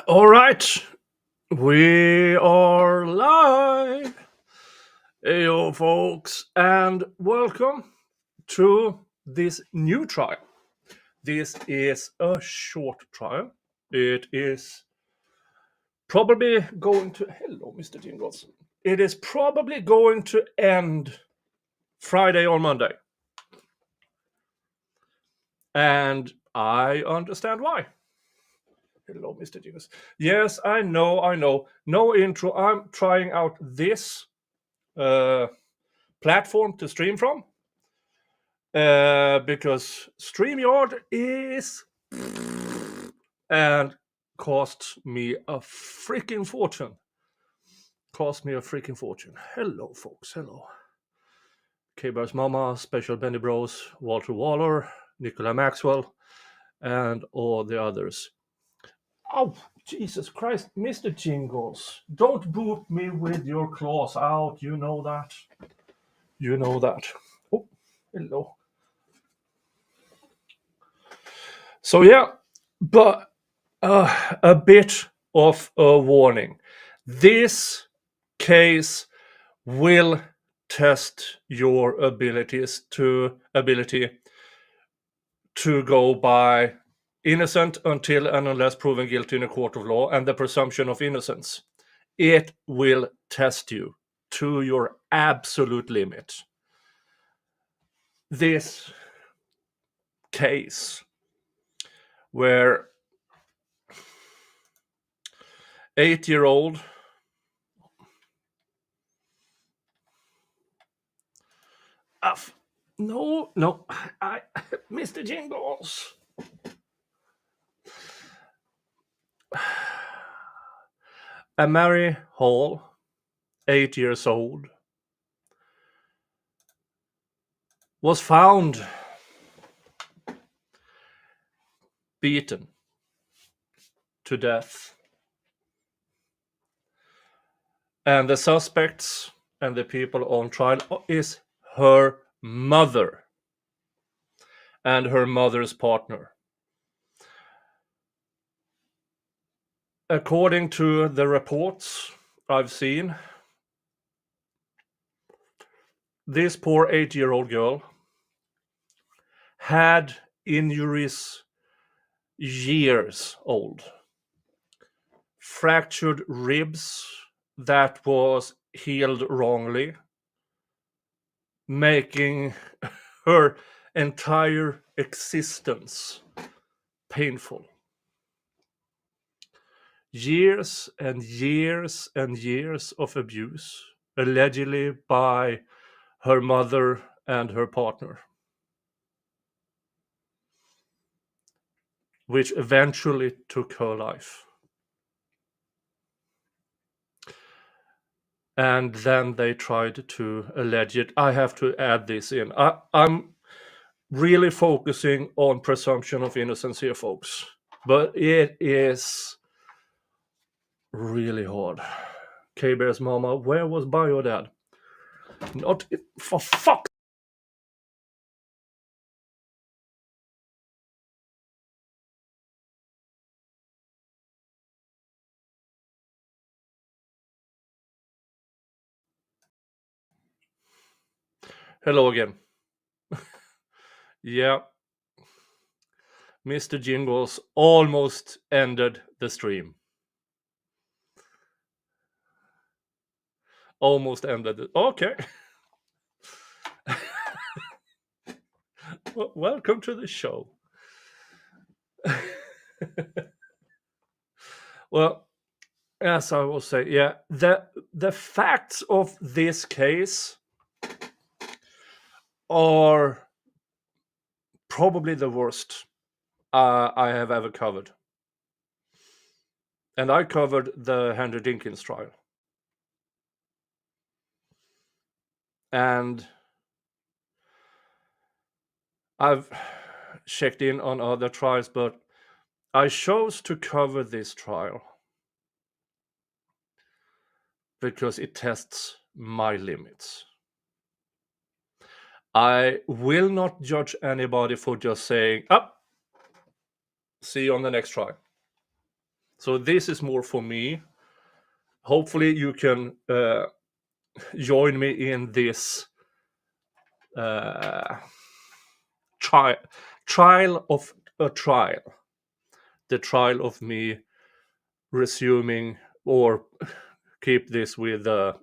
All right, we are live. Hey, yo, folks, and welcome to this new trial. This is a short trial. It is probably going to. Hello, Mr. Jingles. It is probably going to end Friday or Monday. And I understand why. Hello, Mr. Jingles. Yes, I know. No intro. I'm trying out this platform to stream from because StreamYard is and cost me a freaking fortune. Hello, folks. Hello. K-Bear's Mama, Special Benny Bros, Walter Waller, Nicola Maxwell, and all the others. Oh, Jesus Christ, Mr. Jingles. Don't boot me with your claws out. You know that. Oh, hello. So, yeah, but a bit of a warning. This case will test your ability to go by innocent until and unless proven guilty in a court of law and the presumption of innocence. It will test you to your absolute limit. This case where 8-year-old no, Mr. Jingles. A Mary Hall, 8 years old, was found beaten to death. And the suspects and the people on trial is her mother and her mother's partner. According to the reports I've seen, this poor 8-year-old girl had injuries years old. Fractured ribs that was healed wrongly, making her entire existence painful. Years and years and years of abuse, allegedly by her mother and her partner, which eventually took her life. And then they tried to allege it. I have to add this in. I'm really focusing on presumption of innocence here, folks. But it is really hard. K-Bear's Mama, where was Bio Dad? Not for fuck. Hello again. Yeah. Mr. Jingles almost ended the stream. Almost ended it. Okay. Welcome to the show. Well, as I will say, yeah, the facts of this case are probably the worst I have ever covered. And I covered the Henry Dinkins trial. And I've checked in on other trials, but I chose to cover this trial because it tests my limits. I will not judge anybody for just saying, See you on the next try. So this is more for me. Hopefully you can join me in this trial of a trial. The trial of me resuming or keep this with a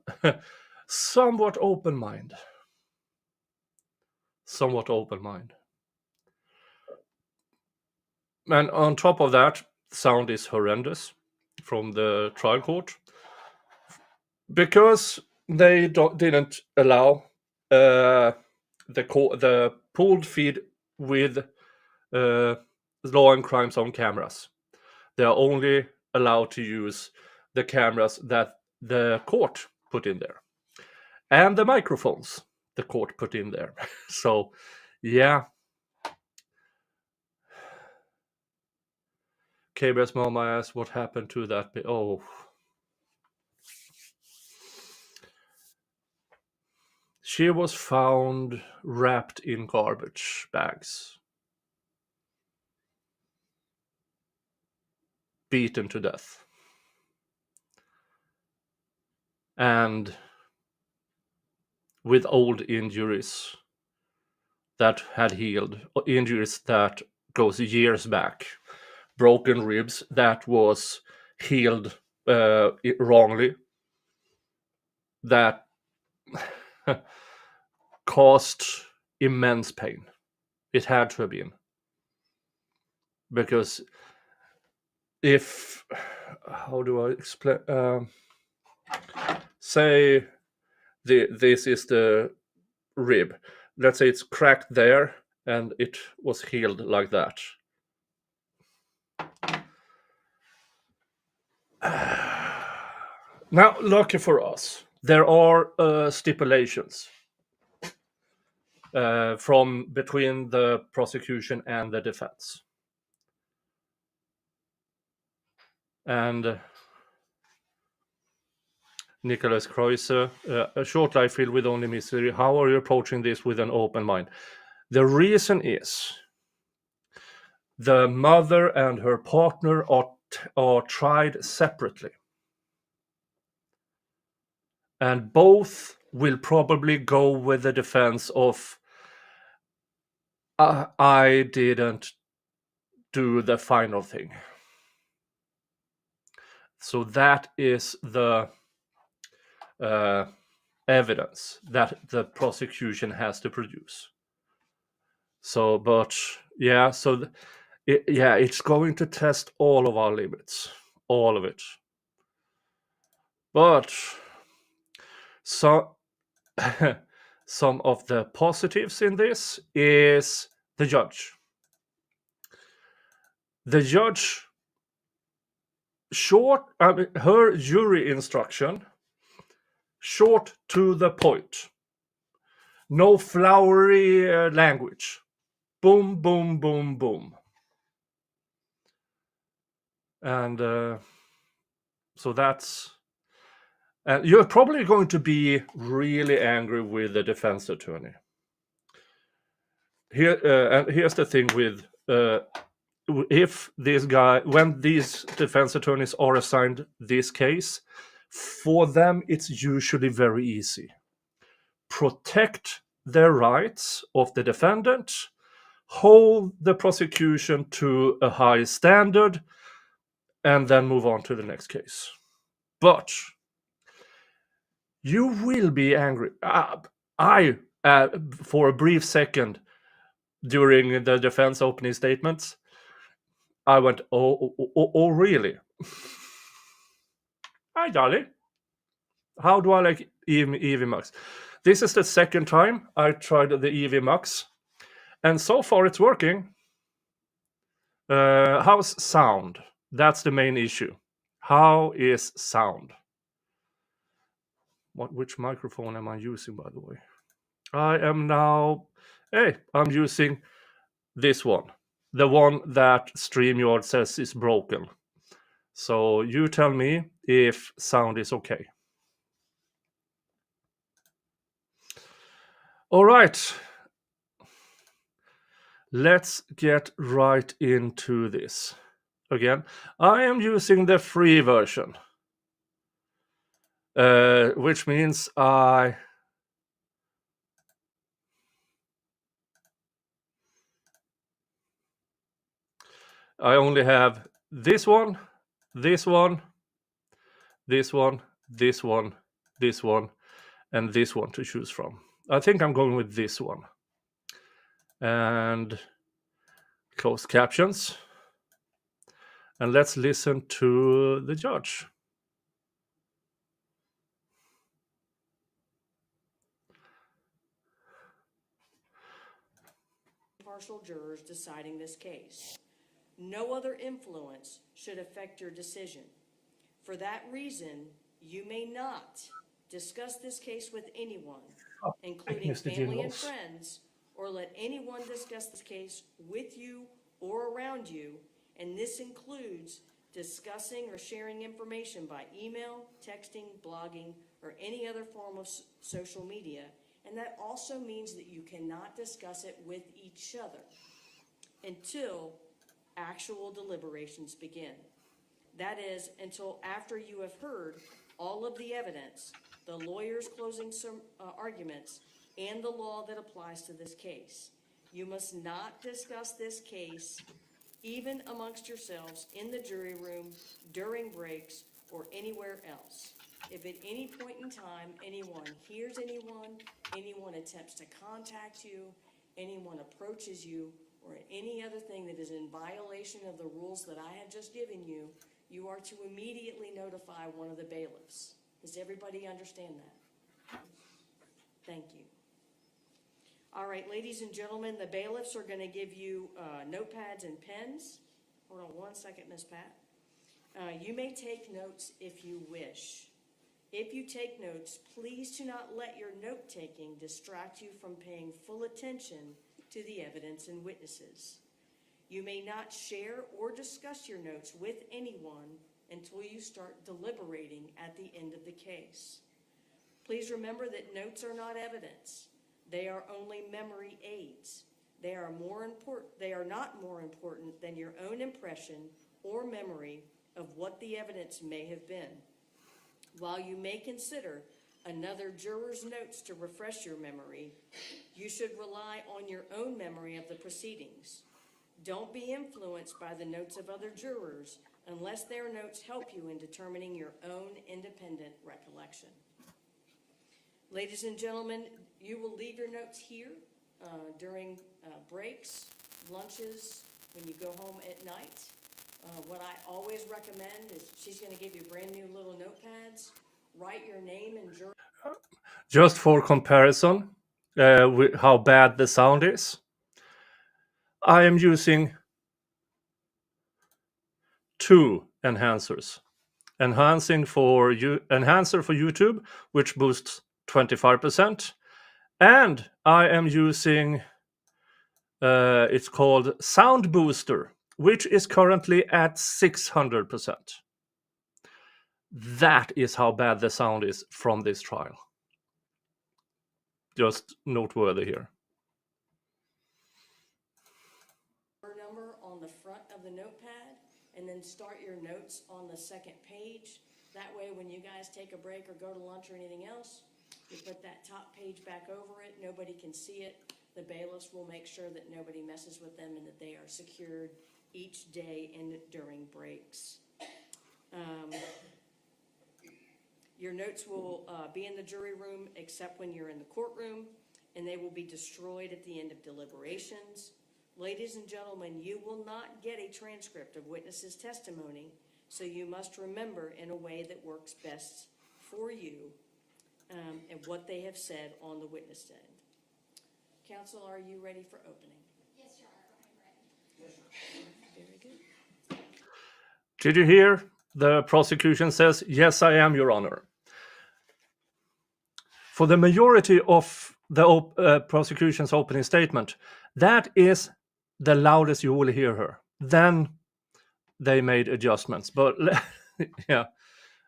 somewhat open mind. Somewhat open mind. And on top of that, sound is horrendous from the trial court because they didn't allow the pooled feed with law and crime zone cameras. They are only allowed to use the cameras that the court put in there and the microphones the court put in there. So yeah, KBS Mama asked what happened to that. Oh, she was found wrapped in garbage bags, beaten to death, and with old injuries that had healed, injuries that goes years back, broken ribs that was healed wrongly, that caused immense pain. It had to have been, because if, how do I explain? Say this is the rib. Let's say it's cracked there and it was healed like that. Now, lucky for us, there are stipulations from between the prosecution and the defense. And Nicholas Kreuzer, a short life filled with only misery. How are you approaching this with an open mind? The reason is the mother and her partner are tried separately. And both will probably go with the defense of, I didn't do the final thing. So that is the evidence that the prosecution has to produce. So, but yeah, so it's going to test all of our limits, all of it. But so some of the positives in this is the judge. The judge, her jury instruction, short to the point. No flowery language. Boom, boom, boom, boom. And so that's... you're probably going to be really angry with the defense attorney. And here's the thing with... if this guy, when these defense attorneys are assigned this case, for them it's usually very easy. Protect the rights of the defendant, hold the prosecution to a high standard, and then move on to the next case. But you will be angry. I for a brief second during the defense opening statements, I went, oh really? Hi, darling. How do I like EV Max? This is the second time I tried the EV Max, and so far it's working. How's sound? That's the main issue. How is sound? Which microphone am I using, by the way? I am now... I'm using this one. The one that StreamYard says is broken. So you tell me if sound is okay. All right. let's get right into this. Again, I am using the free version, which means I only have this one, this one, this one, this one, this one, and this one to choose from. I think I'm going with this one. And closed captions. And let's listen to the judge. Impartial jurors deciding this case. No other influence should affect your decision. For that reason, you may not discuss this case with anyone, including family and friends, or let anyone discuss this case with you or around you, and this includes discussing or sharing information by email, texting, blogging, or any other form of social media, and that also means that you cannot discuss it with each other until actual deliberations begin. That is, until after you have heard all of the evidence, the lawyer's closing arguments, and the law that applies to this case. You must not discuss this case even amongst yourselves in the jury room, during breaks, or anywhere else. If at any point in time anyone hears anyone attempts to contact you, anyone approaches you, or any other thing that is in violation of the rules that I have just given you, you are to immediately notify one of the bailiffs. Does everybody understand that? Thank you. All right, ladies and gentlemen, the bailiffs are going to give you notepads and pens. Hold on one second, Ms. Pat. You may take notes if you wish. If you take notes, please do not let your note-taking distract you from paying full attention to the evidence and witnesses. You may not share or discuss your notes with anyone until you start deliberating at the end of the case. Please remember that notes are not evidence. They are only memory aids. They are not more important than your own impression or memory of what the evidence may have been. While you may consider another juror's notes to refresh your memory, you should rely on your own memory of the proceedings. Don't be influenced by the notes of other jurors unless their notes help you in determining your own independent recollection. Ladies and gentlemen, you will leave your notes here during breaks, lunches, when you go home at night. What I always recommend is she's going to give you brand new little notepads. Write your name and jury. Just for comparison, with how bad the sound is, I am using two enhancers. Enhancer for YouTube, which boosts 25%, and I am using it's called Sound Booster, which is currently at 600%. That is how bad the sound is from this trial. Just noteworthy here. Number on the front of the notepad, and then start your notes on the second page. That way, when you guys take a break or go to lunch or anything else, you put that top page back over it. Nobody can see it. The bailiffs will make sure that nobody messes with them and that they are secured each day and during breaks. Your notes will be in the jury room except when you're in the courtroom, and they will be destroyed at the end of deliberations. Ladies and gentlemen, you will not get a transcript of witnesses' testimony, so you must remember in a way that works best for you and what they have said on the witness stand. Counsel, are you ready for opening? Yes, Your Honor, I'm ready. Very good. Did you hear? The prosecution says, yes, I am, Your Honor. For the majority of the prosecution's opening statement, that is the loudest you will hear her. Then they made adjustments. But yeah,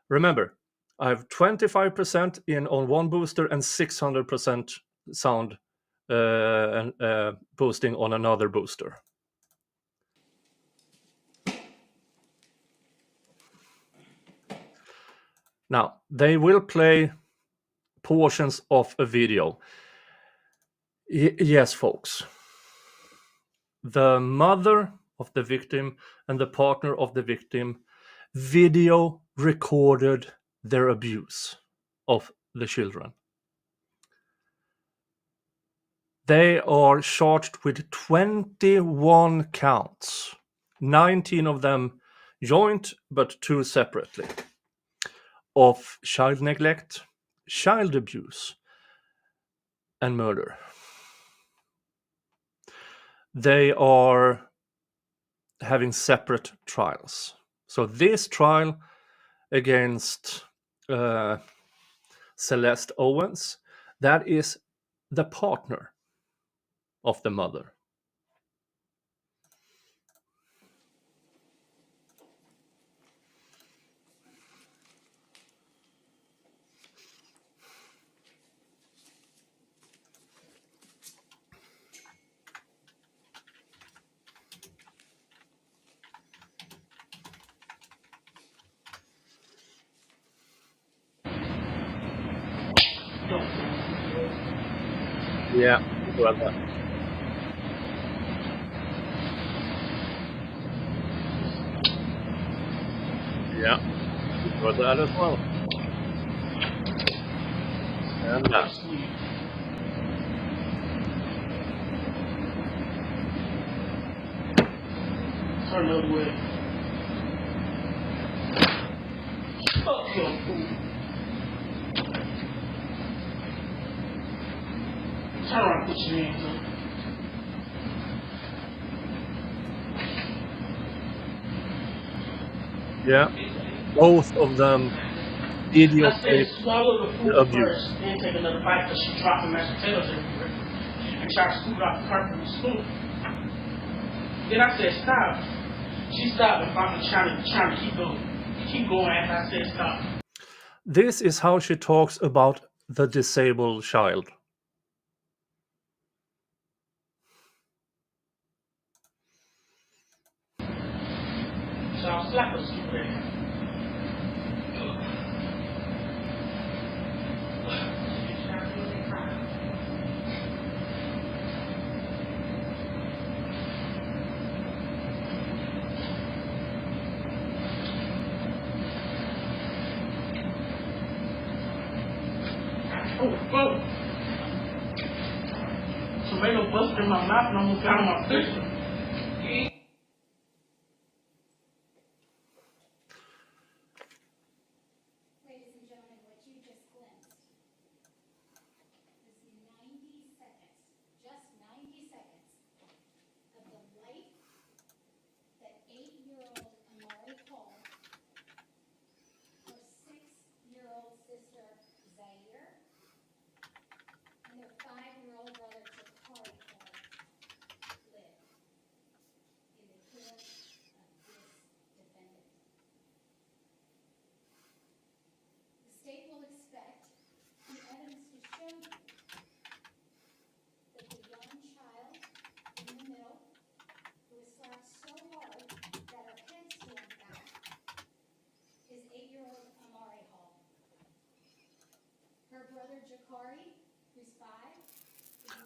remember, I have 25% in on one booster and 600% sound and boosting on another booster. Now, they will play portions of a video. Yes, folks. The mother of the victim and the partner of the victim video recorded their abuse of the children. They are charged with 21 counts, 19 of them joint but 2 separately, of child neglect, child abuse, and murder. They are having separate trials. So this trial against Celeste Owens, that is the partner of the mother. Yeah, well done. Yeah, well that as well. And that. Turn the other way. Fuck your food. Turn around, put your hands up. Yeah, both of them I said videotaped swallow the food the abuse. first, then take another bite because she dropping mashed potatoes everywhere. And tried to scoop out the carpet with a spoon. Then I said stop. She stopped and finally trying to keep going after I said stop. This is how she talks about the disabled child. So I'll slap her stupid ass. Oh. Tomato busted in my mouth and almost got on my pistol. Ladies and gentlemen, what you just glimpsed is 90 seconds, just 90 seconds, of the life that 8-year-old Amari called her 6-year-old sister Zaire and their 5-year-old brother Jakari live in the care of this defendant. The state will expect the evidence to show you that the young child in the middle, who was slapped so hard that her head slammed back, is 8-year-old Amari Hall. Her brother Jakari, who's 5,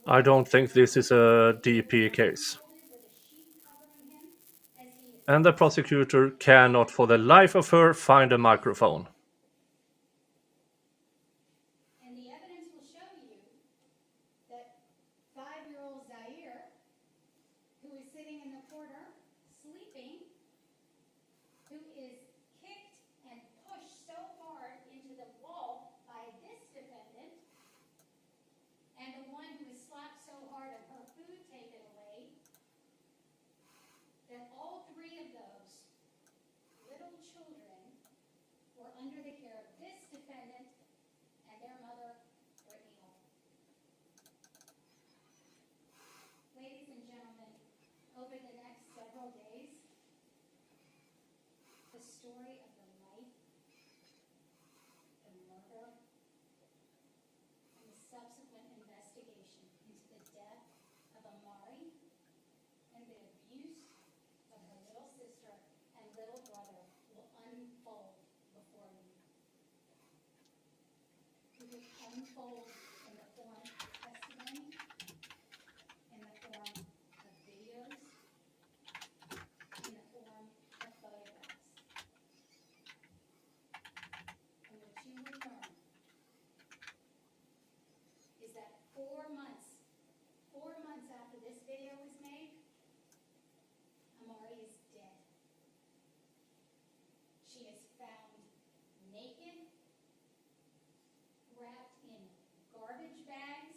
I don't think this is a DP case. with a sheet covering him as he And the prosecutor cannot for the life of her find a microphone. And the evidence will show you that 5-year-old Zaire, who is sitting in the corner, sleeping, who is kicked and pushed so hard into the wall by this defendant, and the one who was slapped so hard and her food taken away, that all 3 of those little children were under the care of this defendant and their mother, Brittany Hall. Ladies and gentlemen, over the next several days, the story of the life, the murder, and the subsequent investigation into the unfold in the form of testimony, in the form of videos, in the form of photographs. And what you will learn is that 4 months after this video was made, Amari is dead. She is found naked, wrapped in garbage bags,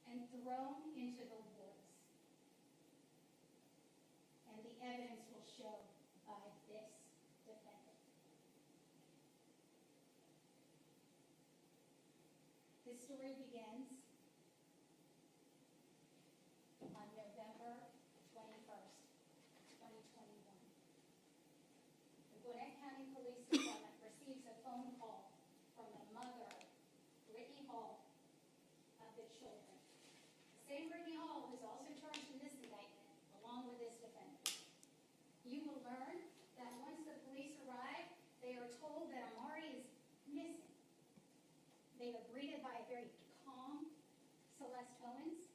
and thrown into the woods. And the evidence will show by this defendant. This story begins on November 21st, 2021. The Gwinnett County Police Department receives a phone call from the mother, Brittany Hall, of the children. The same Brittany Hall who's also charged in this indictment, along with this defendant. You will learn that once the police arrive, they are told that Amari is missing. They are greeted by a very calm Celeste Owens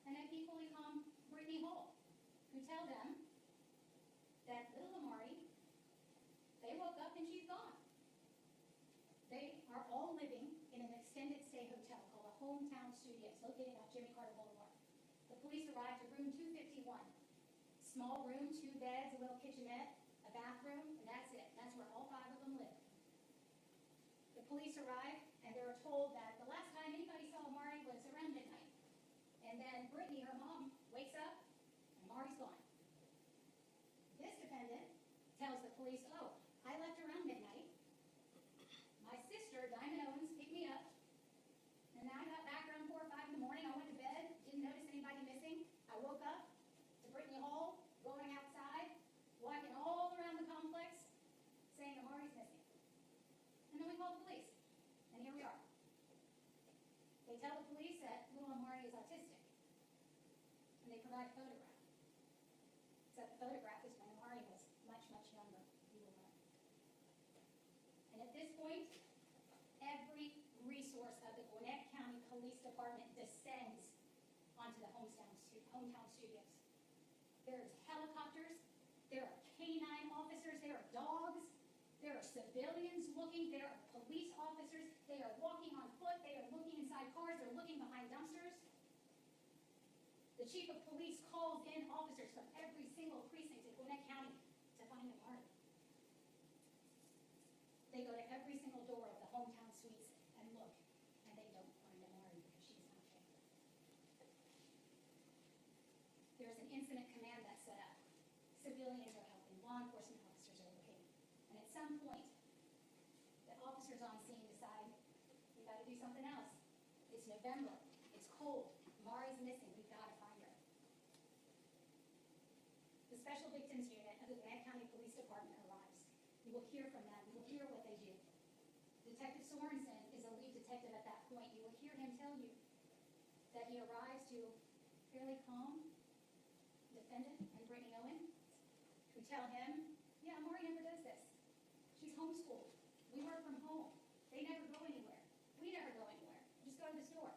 and an equally calm Brittany Hall, who tell them that little Amari, they woke up and she's gone. They are all living in an extended stay hotel called a Hometown Studios, located off Jimmy Carter Boulevard. The police arrived at room 251. Small room, 2 beds, a little kitchenette, a bathroom, and that's it. That's where all 5 of them live. The police arrive, and they were told that the last time anybody saw Amari was around midnight. And then Brittany, her mom, wakes up, and Amari's gone. This defendant tells the police, oh, I left around midnight. My sister, Diamond Owens, picked me up. And then I got back around 4 or 5 in the morning. I went to bed, didn't notice anybody missing. I woke up to Brittany Hall, going outside, walking all around the complex, saying Amari's missing. And then we called the police. And here we are. They tell the police that little Amari is autistic. And they provide a photograph. Except the photograph is when Amari was much, much younger. You will learn. And at this point, every resource of the Gwinnett County Police Department descends onto the hometown studios. There's helicopters, there are canine officers, there are dogs, there are civilians looking, there are police officers, they are walking on foot, they are looking inside cars, they're looking behind dumpsters. The chief of police calls in officers from every single precinct in Gwinnett County to find Amari. They go to every single door of the hometown suites and look, and they don't find Amari because she's not there. There's an incident command that's set up. Civilians are helping, law enforcement officers are looking. And at some point, the officers on scene decide, we got to do something else. It's November, it's cold, Amari's missing, we've got to find her. The Special Victims Unit of the Gwinnett County Police Department arrives. You will hear from them, you will hear what they do. Detective Sorensen is a lead detective at that point. You will hear him tell you that he arrives to fairly calm defendant and Brittany Owen, who tell him, yeah, Amari never does this. She's homeschooled. We work from home. They never go anywhere. We never go anywhere. Just go to the store.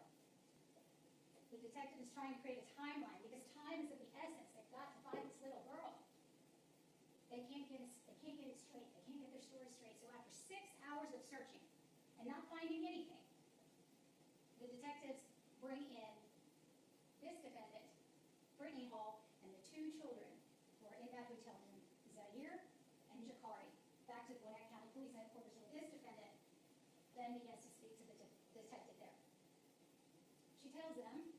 The detective is trying to create a timeline because time is of the essence. They've got to find this little girl. They can't get it straight. They can't get their story straight. So after 6 hours of searching and not finding anything, the detectives bring in this defendant, Brittany Hall, and the 2 children who are in that hotel room, Zaire and Jakari, back to the Gwinnett County Police Headquarters where this defendant then begins to speak to the detective there. She tells them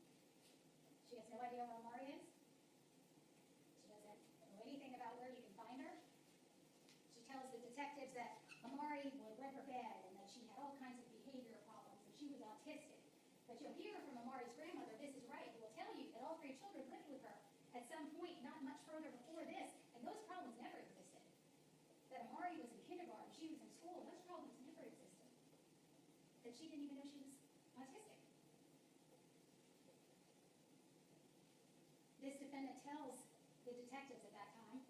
she has no idea where Amari is. She doesn't know anything about where you can find her. She tells the detectives that Amari would wet her bed and that she had all kinds of behavior problems and she was autistic. But you'll hear from Amari's grandmother, Mrs. Wright, who will tell you that all 3 children lived with her at some point not much further before this, and those problems never existed. That Amari was in kindergarten, she was in school, those problems never existed. That she didn't even know she was autistic. This defendant tells the detectives at that time,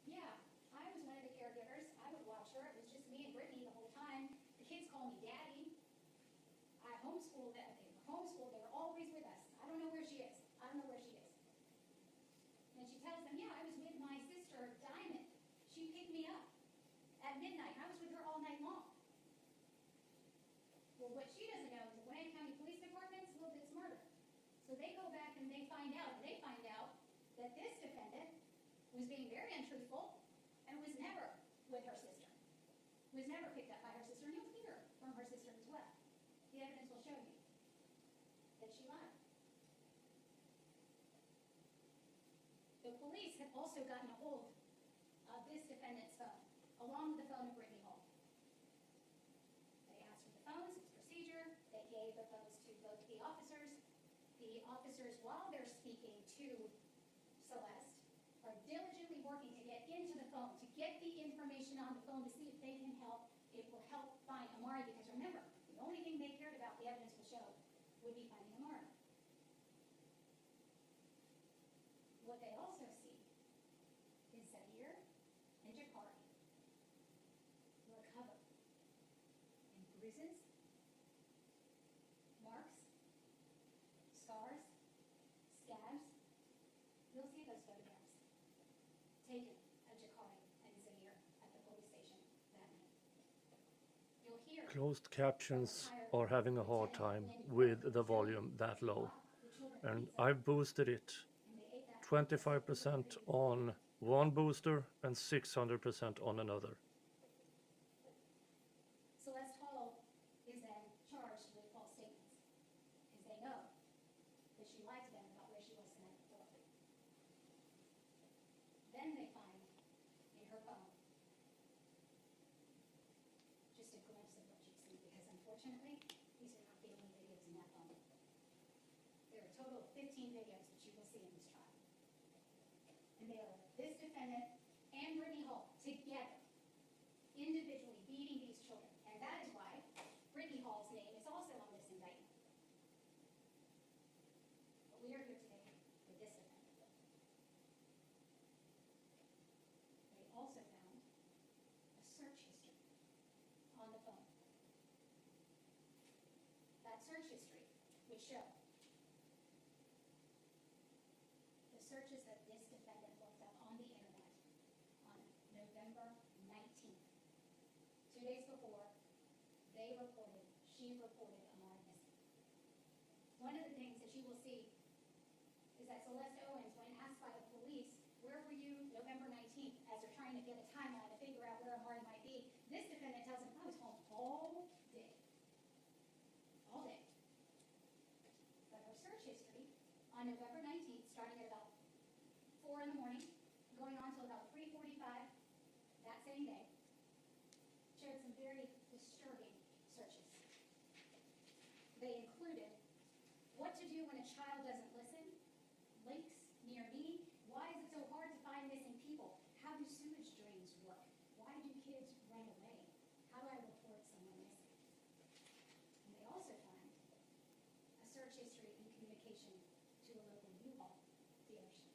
yeah, I was one of the caregivers. I would watch her. It was just me and Brittany the whole time. The kids call me daddy. got homeschooled, they were homeschooled, they were always with us. I don't know where she is. I don't know where she is. And she tells them, yeah, I was with my sister, Diamond. She picked me up at midnight. I was with her all night long. Well, what she doesn't know is the Gwinnett County Police Department's a little bit smarter. So they go back and they find out that this defendant was being very untruthful and was never with her sister. Was never picked up by her sister, and you'll hear from her sister as well. The evidence will show you that she lied. The police have also gotten a hold of this defendant's phone, along with the phone of Brittany Hall. They asked for the phones, it's procedure. They gave the phones to both the officers. The officers, while they're speaking to Celeste, are diligently working to get into the phone, to get the information on the phone to see if they can help. It will help find Amari, because remember, the only thing they cared about, the evidence will show, would be finding Amari. What they also see is Zaire and Jakari were covered in bruises, marks, scars, scabs. You'll see those photographs taken of Jakari and Zaire at the police station that night. You'll hear Closed captions are having a hard time with the volume that low, and I've boosted it 25% on one booster and 600% on another. Celeste Hall is then charged with false statements, because they know that she lied to them about where she was the night before. Then they find in her phone just a glimpse of what you'd see, because unfortunately, these are not the only videos in that phone. There are a total of 15 videos that you will see in this trial. And they are this defendant and Brittany Hall together, individually beating these children. And that is why Brittany Hall's name is also on this indictment. But we are here today for this defendant. They also found a search history on the phone. That search history would show the searches that this defendant looked up on the internet on November 19th. 2 days before, she reported Amari missing. One of the things that you will see is that Celeste Owens, when asked by the police, where were you November 19th, as they're trying to get a timeline to figure out where Amari might be, this defendant tells him, I was home all day. All day. But her search history on November 19th, starting at about 4 in the morning, going on till about 3:45 that same day, showed some very disturbing searches. They included what to do when a child doesn't listen, lakes near me, why is it so hard to find missing people, how do sewage drains work, why do kids run away, how do I report someone missing. And they also find a search history in communication to a local U-Haul dealership.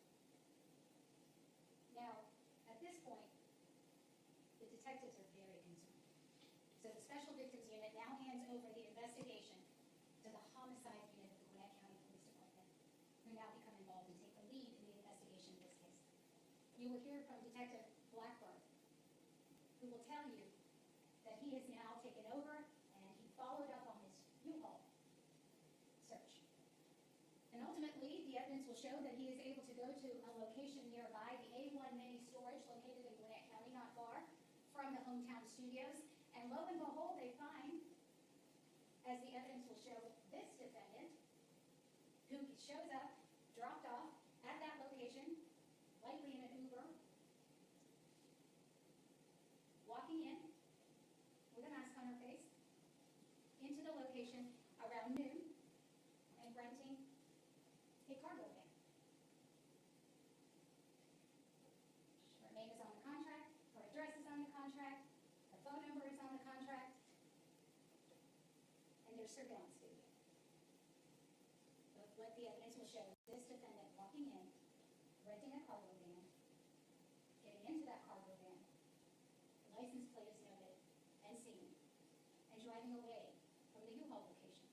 Now, at this point, the detectives are very concerned. So the Special Victims Unit now hands over the investigation to the Homicide Unit of the Gwinnett County Police Department, who now become involved and take the lead in the investigation of this case. You will hear from Detective Blackburn, who will tell you that he has now taken over and he followed up on his U-Haul search. And ultimately, the evidence will show that he is able to go to a location nearby, the A1 Mini Storage located in Gwinnett County, not far from the hometown studios. And lo and behold, they find, as the evidence will show, this defendant, who shows up, dropped off at that location, likely in an Uber, walking in with a mask on her face, into the location around noon, and renting a cargo van. Her name is on the contract, her address is on the contract, her phone number is on the contract, and there's surveillance video. But what the evidence will show is this defendant walking in, renting a cargo van, getting into that cargo van, the license plate is noted and seen, and driving away from the U-Haul location.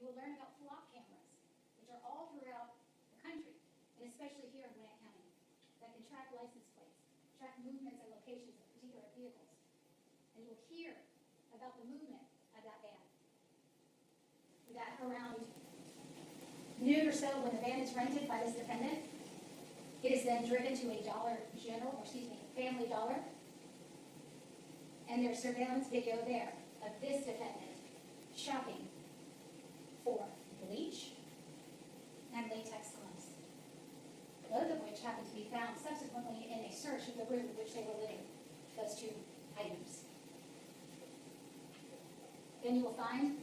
will learn about flock cameras, which are all throughout the country, and especially here in Gwinnett County, that can track license plates, track movements and locations of particular vehicles. And you will hear about the movement of that van. That around noon or so, when the van is rented by this defendant, it is then driven to a Family Dollar, and there's surveillance video there of this defendant shopping for bleach and latex gloves, both of which happen to be found subsequently in a search of the room in which they were living, those two items. Then you will find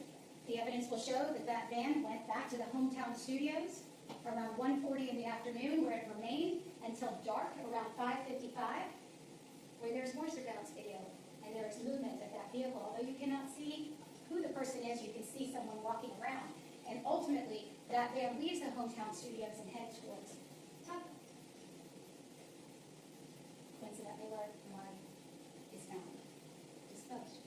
the evidence will show that that van went back to the hometown studios around 1:40 in the afternoon, where it remained until dark, around 5:55, where there's more surveillance video and there is movement of that vehicle. Although you cannot see who the person is, you can see someone walking around. And ultimately, that van leaves the hometown studios and heads towards Tucker. Coincidentally, where Amari is found disposed.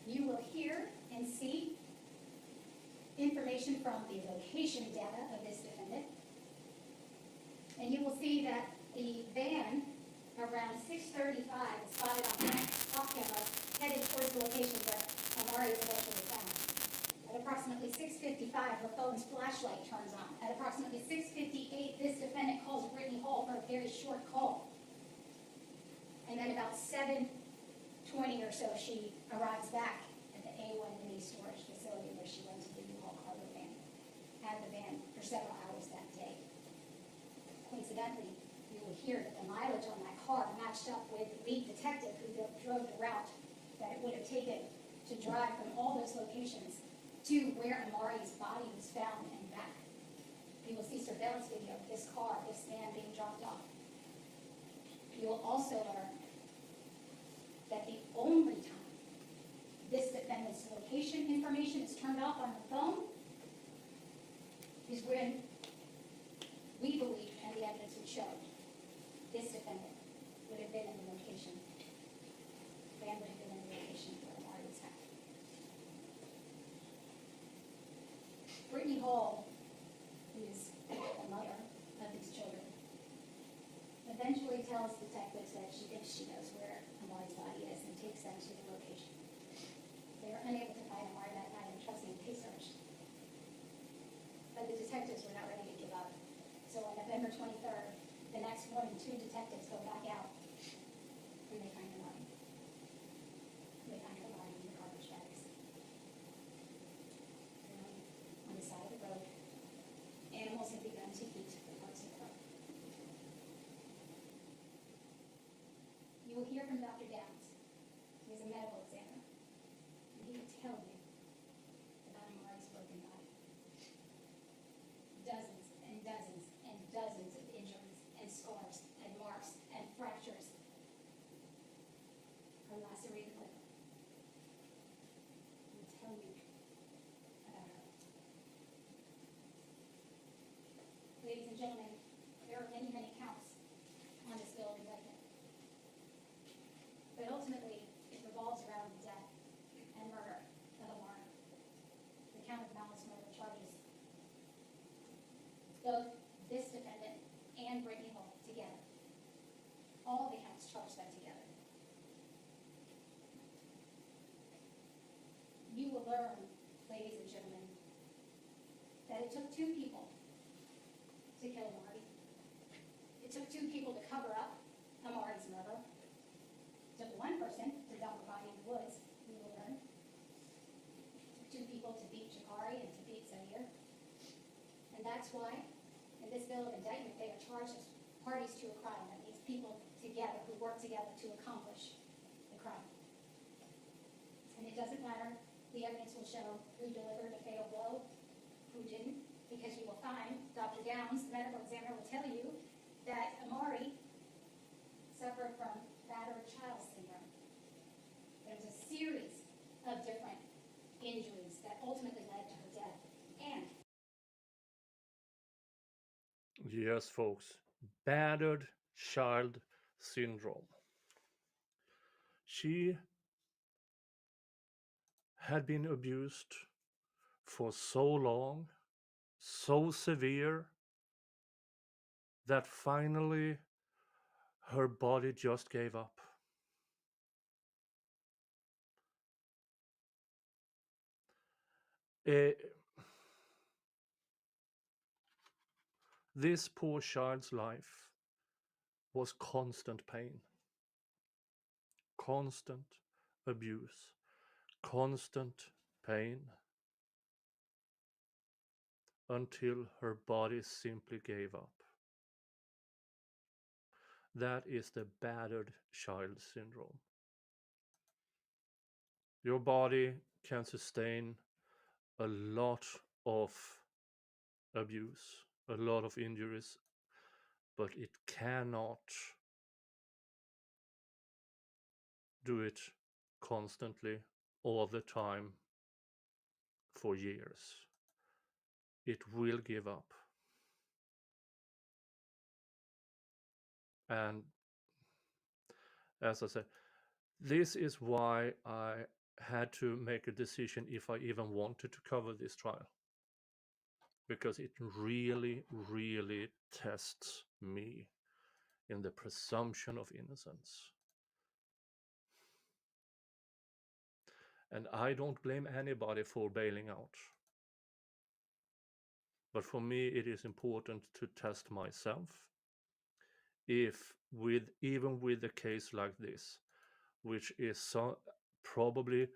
You will hear and see information from the location data of this defendant. And you will see that the van around 6:35 is spotted on off camera headed towards the location where Amari is eventually found. At approximately 6:55, her phone's flashlight turns on. At approximately 6:58, this defendant calls Brittany Hall for a very short call. And then about 7:20 or so, she arrives back at the A1 mini storage facility where she rented the U-Haul cargo van, had the van for several hours that day. Coincidentally, you will hear that the mileage on that car matched up with the lead detective who drove the route that it would have taken to drive from all those locations to where Amari's body was found and back. You will see surveillance video of this car, this van being dropped off. You will also learn that the only time this defendant's location information is turned off on the phone is when we believe, and the evidence would show, this defendant would have been in the location. The van would have been in the location where Amari was found. Brittany Hall, who is the mother of these children, eventually tells detectives that she thinks she knows where Amari's body is and takes them to the location. They are unable to find Amari that night and trusting a case search. But the detectives were not ready to give up. So on November 23rd, the next morning, 2 detectives go back out and they find Amari. They find her body in the garbage bags. On the side of the road, animals have begun to eat the parts of her. You will hear from Dr. Downs. He is a medical examiner. And he will tell you about Amari's broken body. Dozens and dozens and dozens of injuries and scars and marks and fractures. Her lacerated liver. He will tell you about her. Ladies and gentlemen, there are many, many counts on this bill of indictment. But ultimately, it revolves around the death and murder of Amari. The count of malice murder charges both this defendant and Brittany Hall together. All the counts charge them together. You will learn, ladies and gentlemen, that it took 2 people to kill Amari. It took 2 people to cover up Amari's murder. It took 1 person to dump her body in the woods, we will learn. It took 2 people to beat Jakari and to beat Zaire. And that's why, in this bill of indictment, they are charged as parties to a crime. That means people together who work together to accomplish the crime. And it doesn't matter, the evidence will show who delivered a fatal blow, who didn't, because you will find, Dr. Downs, the medical examiner, will tell you that Amari suffered from battered child syndrome. There's a series of different injuries that ultimately led to her death. And Yes, folks, battered child syndrome. She had been abused for so long, so severe, that finally her body just gave up. This poor child's life was constant pain, constant abuse, constant pain, until her body simply gave up. That is the battered child syndrome. Your body can sustain a lot of abuse, a lot of injuries, but it cannot do it constantly, all the time, for years. It will give up. And as I said, this is why I had to make a decision if I even wanted to cover this trial. Because it really, really tests me in the presumption of innocence. And I don't blame anybody for bailing out. But for me, it is important to test myself if even with a case like this, which is probably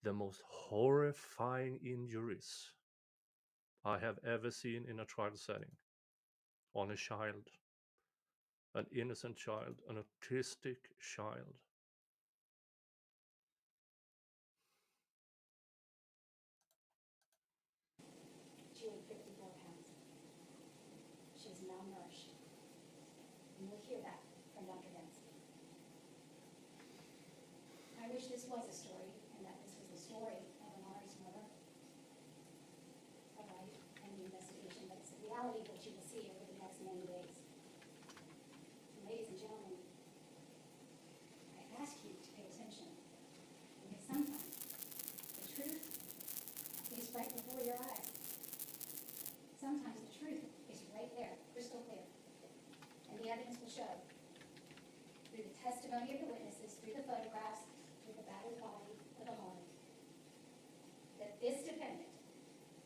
the most horrifying injuries I have ever seen in a trial setting, on a child, an innocent child, an autistic child. She weighed 54 pounds. She was malnourished. And you'll hear that from Dr. Benson. I wish this was a story, and that this was the story of an honest mother, of life and the investigation, but it's the reality that you will see over the next many days. And ladies and gentlemen, I ask you to pay attention, because sometimes the truth is right before your eyes. Sometimes the truth is right there, crystal clear. And the evidence will show, through the testimony of the witnesses, through the photographs, through the battered body of the home, that this defendant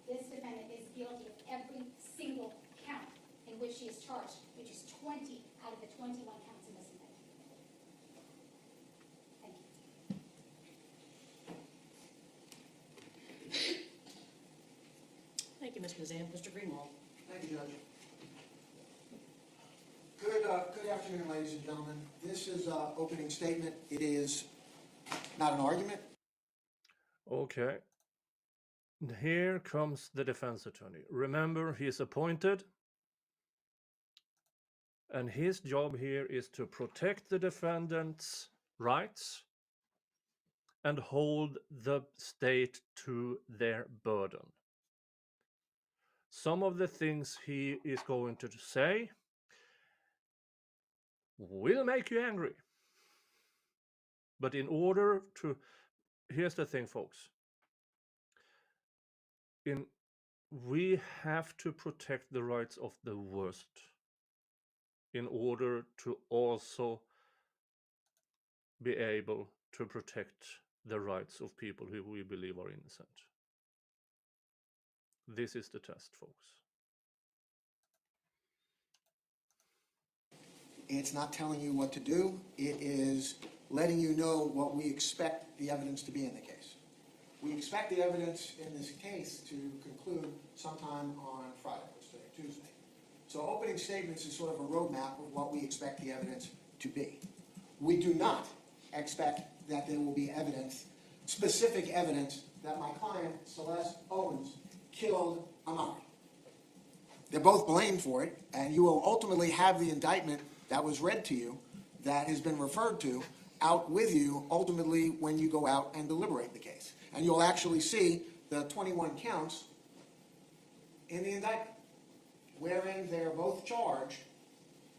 is guilty of every single count in which she is charged, which is 20 out of the 21 counts in this indictment. Thank you. Thank you, Ms. Kazan. Mr. Greenwald. Thank you, Judge. Good afternoon, ladies and gentlemen. This is an opening statement. It is not an argument. Okay. Here comes the defense attorney. Remember, he is appointed, and his job here is to protect the defendant's rights and hold the state to their burden. Some of the things he is going to say will make you angry. But in order to, here's the thing, folks. We have to protect the rights of the worst in order to also be able to protect the rights of people who we believe are innocent. This is the test, folks. It's not telling you what to do. It is letting you know what we expect the evidence to be in the case. We expect the evidence in this case to conclude sometime on Friday, let's say Tuesday. So opening statements is sort of a roadmap of what we expect the evidence to be. We do not expect that there will be evidence, specific evidence, that my client, Celeste Owens, killed Amari. They're both blamed for it, and you will ultimately have the indictment that was read to you, that has been referred to, out with you ultimately when you go out and deliberate the case. And you'll actually see the 21 counts in the indictment, wherein they're both charged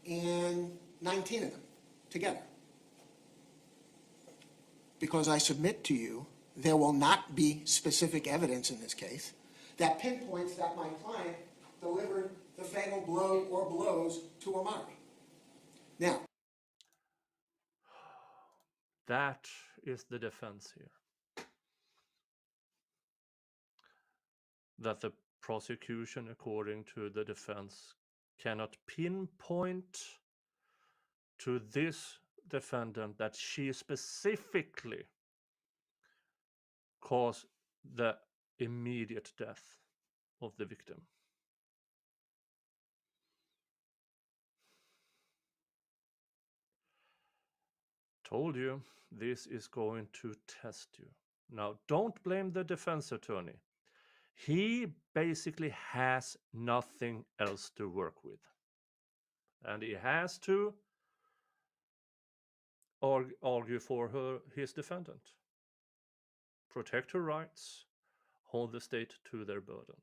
in 19 of them together. Because I submit to you, there will not be specific evidence in this case that pinpoints that my client delivered the fatal blow or blows to Amari. Now, that is the defense here. That the prosecution, according to the defense, cannot pinpoint to this defendant that she specifically caused the immediate death of the victim. Told you, this is going to test you. Now, don't blame the defense attorney. He basically has nothing else to work with. And he has to argue for his defendant. Protect her rights, hold the state to their burden.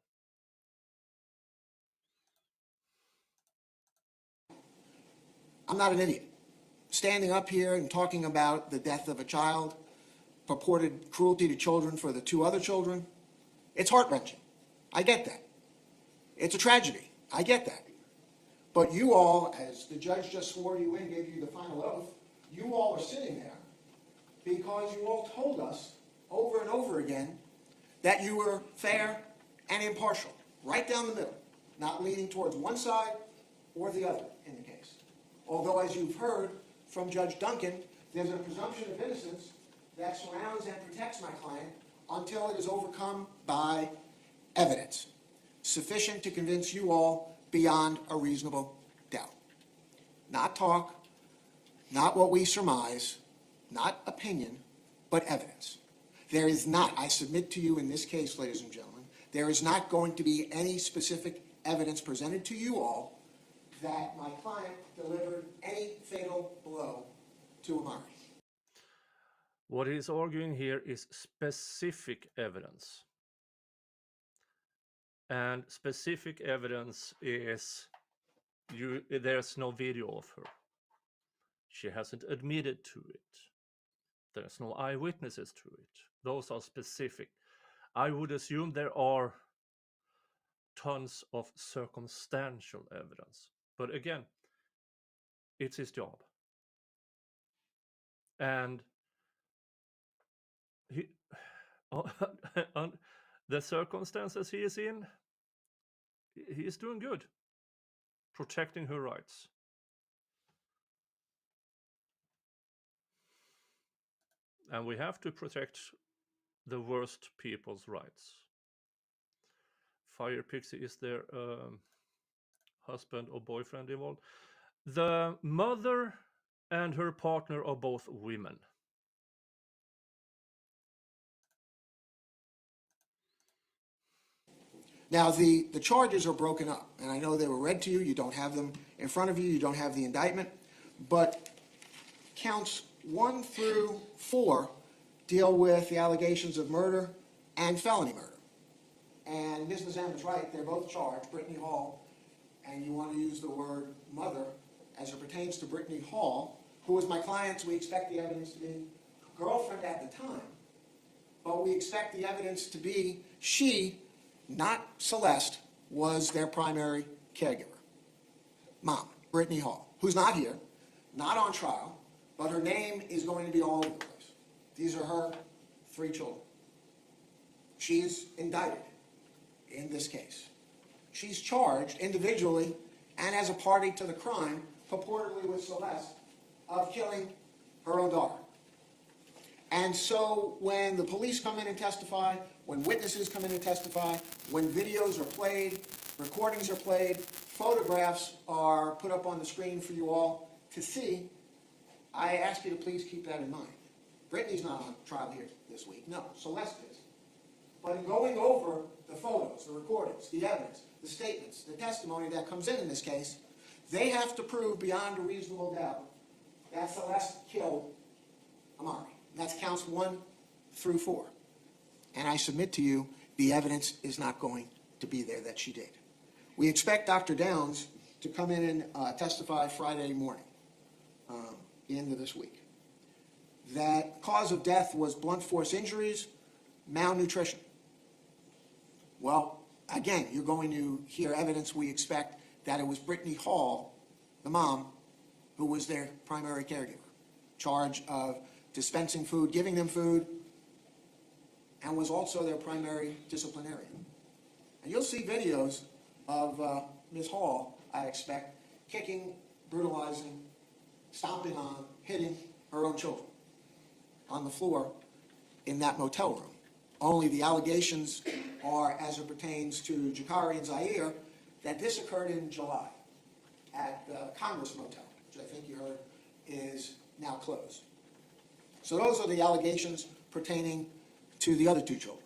I'm not an idiot. Standing up here and talking about the death of a child, purported cruelty to children for the two other children, it's heart-wrenching. I get that. It's a tragedy. I get that. But you all, as the judge just swore you in, gave you the final oath, you all are sitting there because you all told us over and over again that you were fair and impartial, right down the middle, not leaning towards one side or the other in the case. Although, as you've heard from Judge Duncan, there's a presumption of innocence that surrounds and protects my client until it is overcome by evidence sufficient to convince you all beyond a reasonable doubt. Not talk, not what we surmise, not opinion, but evidence. There is not, I submit to you in this case, ladies and gentlemen, there is not going to be any specific evidence presented to you all that my client delivered any fatal blow to Amari. What he's arguing here is specific evidence. And specific evidence is there's no video of her. She hasn't admitted to it. There's no eyewitnesses to it. Those are specific. I would assume there are tons of circumstantial evidence. But again, it's his job. And the circumstances he is in, he is doing good, protecting her rights. And we have to protect the worst people's rights. Fire Pixie, is there husband or boyfriend involved? The mother and her partner are both women. Now, the charges are broken up, and I know they were read to you. You don't have them in front of you. You don't have the indictment. But counts 1 through 4 deal with the allegations of murder and felony murder. And Ms. Mazam is right. They're both charged. Brittany Hall, and you want to use the word mother as it pertains to Brittany Hall, who was my client's, we expect the evidence to be, girlfriend at the time. But we expect the evidence to be she, not Celeste, was their primary caregiver. Mom, Brittany Hall, who's not here, not on trial, but her name is going to be all over the place. These are her 3 children. She's indicted in this case. She's charged individually and as a party to the crime, purportedly with Celeste, of killing her own daughter. And so when the police come in and testify, when witnesses come in and testify, when videos are played, recordings are played, photographs are put up on the screen for you all to see, I ask you to please keep that in mind. Brittany's not on trial here this week. No, Celeste is. But in going over the photos, the recordings, the evidence, the statements, the testimony that comes in this case, they have to prove beyond a reasonable doubt that Celeste killed Amari. That's counts 1 through 4. And I submit to you, the evidence is not going to be there that she did. We expect Dr. Downs to come in and testify Friday morning, the end of this week. That cause of death was blunt force injuries, malnutrition. Well, Again, you're going to hear evidence we expect that it was Brittany Hall, the mom, who was their primary caregiver, charge of dispensing food, giving them food, and was also their primary disciplinarian. And you'll see videos of Ms. Hall, I expect, kicking, brutalizing, stomping on, hitting her own children on the floor in that motel room. Only the allegations are, as it pertains to Jakari and Zaire, that this occurred in July at the Congress Motel, which I think you heard is now closed. So those are the allegations pertaining to the other two children,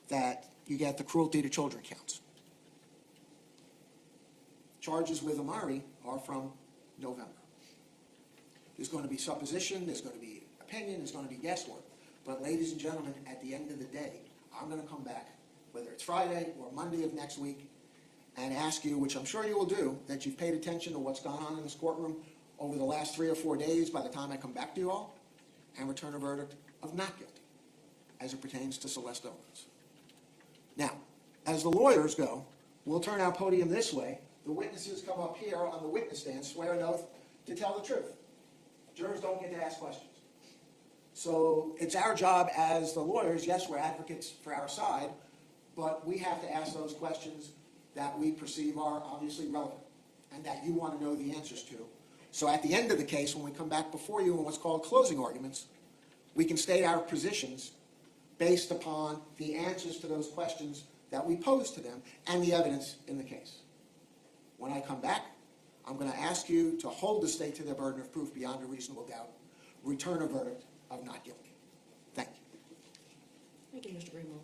that you get the cruelty to children counts. Charges with Amari are from November. There's going to be supposition, there's going to be opinion, there's going to be guesswork. But ladies and gentlemen, at the end of the day, I'm going to come back, whether it's Friday or Monday of next week, and ask you, which I'm sure you will do, that you've paid attention to what's gone on in this courtroom over the last 3 or 4 days by the time I come back to you all, and return a verdict of not guilty as it pertains to Celeste Owens. Now, as the lawyers go, we'll turn our podium this way. The witnesses come up here on the witness stand, swear an oath to tell the truth. Jurors don't get to ask questions. So it's our job as the lawyers, yes, we're advocates for our side, but we have to ask those questions that we perceive are obviously relevant and that you want to know the answers to. So at the end of the case, when we come back before you in what's called closing arguments, we can state our positions based upon the answers to those questions that we pose to them and the evidence in the case. When I come back, I'm going to ask you to hold the state to their burden of proof beyond a reasonable doubt, return a verdict of not guilty. Thank you. Thank you, Mr. Greenwell.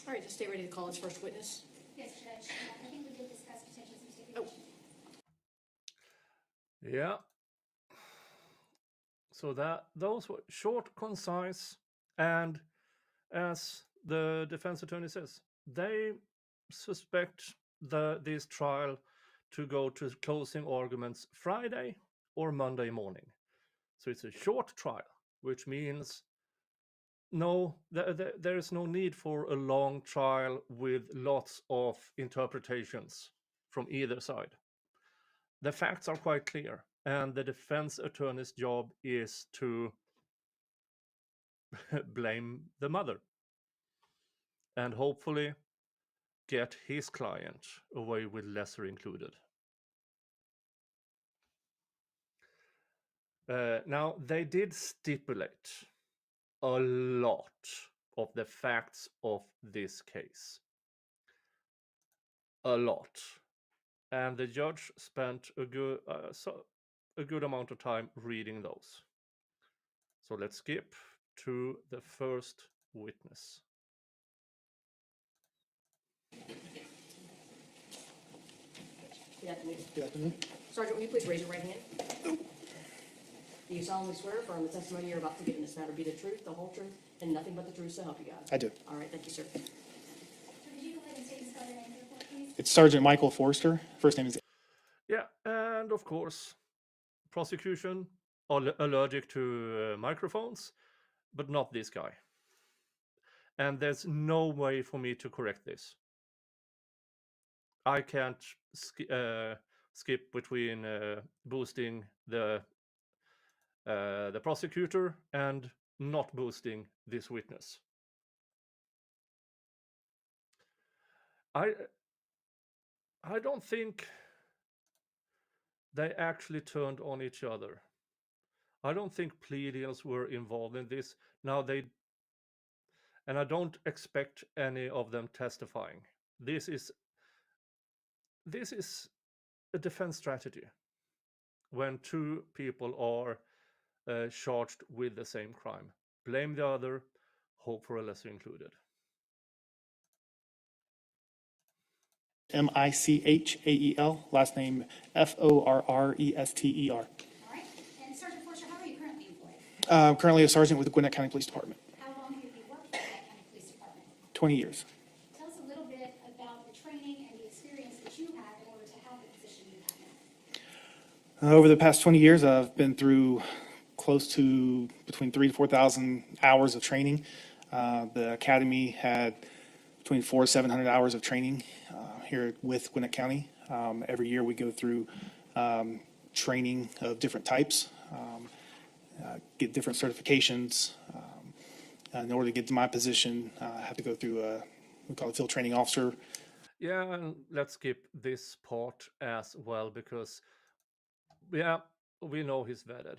All right, just stay ready to call its first witness. Yes, Judge. I think we did discuss potential stipulation. Yeah. So those were short, concise, and as the defense attorney says, they suspect this trial to go to closing arguments Friday or Monday morning. So it's a short trial, which means there is no need for a long trial with lots of interpretations from either side. The facts are quite clear, and the defense attorney's job is to blame the mother and hopefully get his client away with lesser included. Now, they did stipulate a lot of the facts of this case. A lot. And the judge spent a good amount of time reading those. So let's skip to the first witness. Good afternoon. Good afternoon. Sergeant, will you please raise your right hand? Do you solemnly swear or affirm the testimony you're about to give in this matter be the truth, the whole truth, and nothing but the truth, so help you God? I do. All right, thank you, sir. Could you go ahead and state the other name for the court, please? It's Sergeant Michael Forster. First name is Yeah, and of course, prosecution allergic to microphones, but not this guy. And there's no way for me to correct this. I can't skip between boosting the prosecutor and not boosting this witness. I don't think they actually turned on each other. I don't think plea deals were involved in this. And I don't expect any of them testifying. This is a defense strategy when two people are charged with the same crime. Blame the other, hope for a lesser included. Michael, last name Forrester. All right. And Sergeant Forster, how are you currently employed? I'm currently a sergeant with the Gwinnett County Police Department. How long have you worked for the Gwinnett County Police Department? 20 years. Tell us a little bit about the training and the experience that you have in order to have the position you have now. Over the past 20 years, I've been through close to between 3,000 to 4,000 hours of training. The academy had between 400 to 700 hours of training here with Gwinnett County. Every year we go through training of different types, get different certifications. In order to get to my position, I have to go through we call it field training officer. Yeah, and let's skip this part as well because, yeah, we know he's vetted.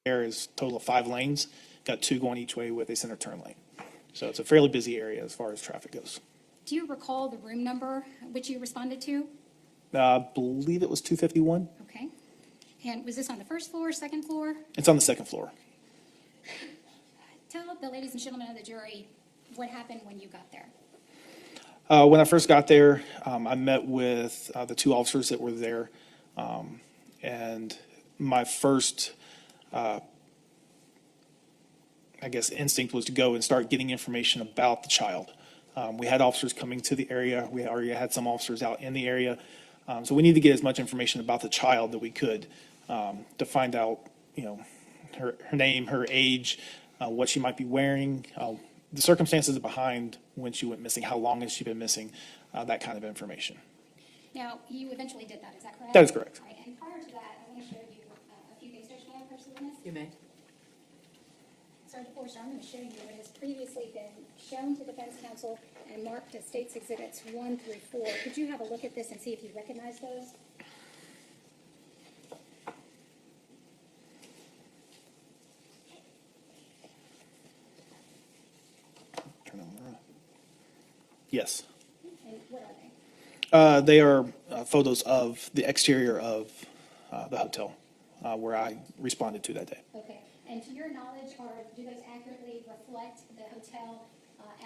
There is a total of 5 lanes, got 2 going each way with a center turn lane. So it's a fairly busy area as far as traffic goes. Do you recall the room number which you responded to? I believe it was 251. Okay. And was this on the first floor, second floor? It's on the second floor. Tell the ladies and gentlemen of the jury what happened when you got there. When I first got there, I met with the 2 officers that were there. And my first, I guess, instinct was to go and start getting information about the child. We had officers coming to the area. We already had some officers out in the area. So we need to get as much information about the child that we could to find out, her name, her age, what she might be wearing, the circumstances behind when she went missing, how long has she been missing, that kind of information. Now, you eventually did that, is that correct? That is correct. All right, and prior to that, I want to show you a few things. Judge, may I approach the witness? You may. Sergeant Forster, I'm going to show you what has previously been shown to defense counsel and marked as State's Exhibits 1 through 4. Could you have a look at this and see if you recognize those? Turn on the- Yes. And what are they? They are photos of the exterior of the hotel where I responded to that day. Okay, and to your knowledge, do those accurately reflect the hotel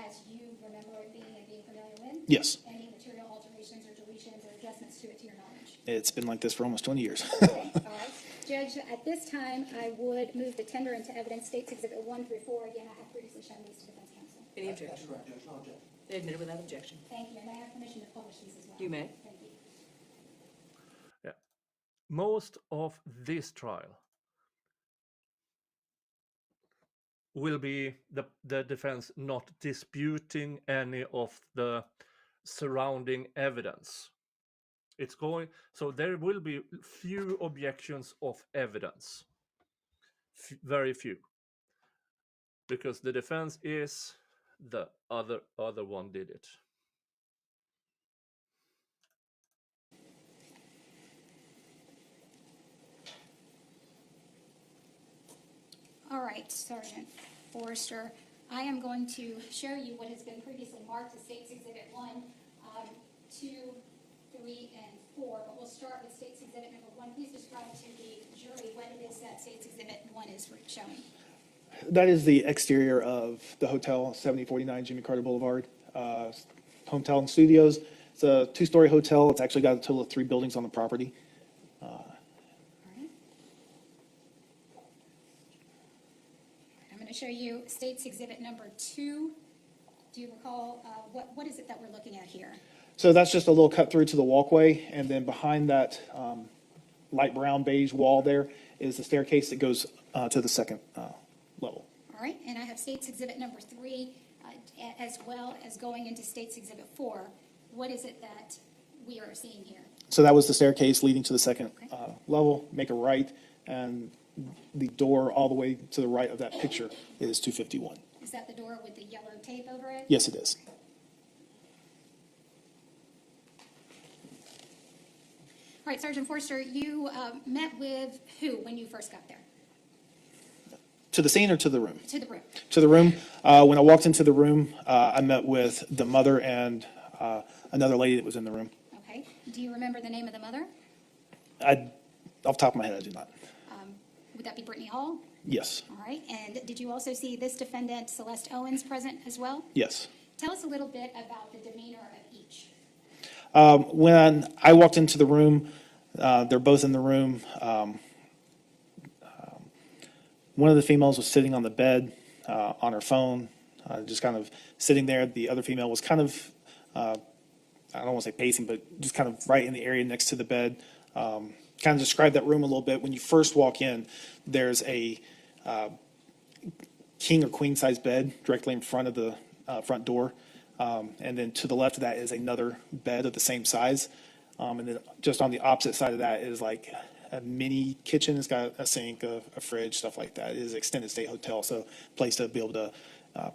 as you remember it being and being familiar with? Yes. Any material alterations or deletions or adjustments to it to your knowledge? It's been like this for almost 20 years. Okay, all right. Judge, at this time, I would move the tender into evidence States Exhibit 1 through 4. Again, I have previously shown these to defense counsel. Any That's objection? correct, Judge, no objection. They admitted without objection. Thank you, and may I have permission to publish these as well? You may. Thank you. Yeah. Most of this trial will be the defense not disputing any of the surrounding evidence. So there will be few objections of evidence. Very few. Because the defense is the other one did it. All right, Sergeant Forrester, I am going to show you what has been previously marked as State's Exhibit 1, 2, 3, and 4, but we'll start with State's Exhibit number 1. Please describe to the jury what it is that State's Exhibit 1 is showing. That is the exterior of the hotel, 7049 Jimmy Carter Boulevard, Hotel and Studios. It's a 2-story hotel. It's actually got a total of 3 buildings on the property. All right. I'm going to show you State's Exhibit number 2. Do you recall, what is it that we're looking at here? So that's just a little cut through to the walkway, and then behind that light brown beige wall there is the staircase that goes to the second level. All right, and I have State's Exhibit number 3, as well as going into State's Exhibit 4. What is it that we are seeing here? So that was the staircase leading to the second level. Make a right, and the door all the way to the right of that picture is 251. Is that the door with the yellow tape over it? Yes, it is. All right, Sergeant Forster, you met with who when you first got there? To the scene or to the room? To the room. To the room. When I walked into the room, I met with the mother and another lady that was in the room. Okay. Do you remember the name of the mother? Off the top of my head, I do not. Would that be Brittany Hall? Yes. All right. And did you also see this defendant, Celeste Owens, present as well? Yes. Tell us a little bit about the demeanor of each. When I walked into the room, they're both in the room. One of the females was sitting on the bed on her phone, just kind of sitting there. The other female was kind of, I don't want to say pacing, but just kind of right in the area next to the bed. Kind of describe that room a little bit. When you first walk in, there's a king or queen size bed directly in front of the front door. And then to the left of that is another bed of the same size. And then just on the opposite side of that is like a mini kitchen. It's got a sink, a fridge, stuff like that. It is an extended stay hotel, so a place to be able to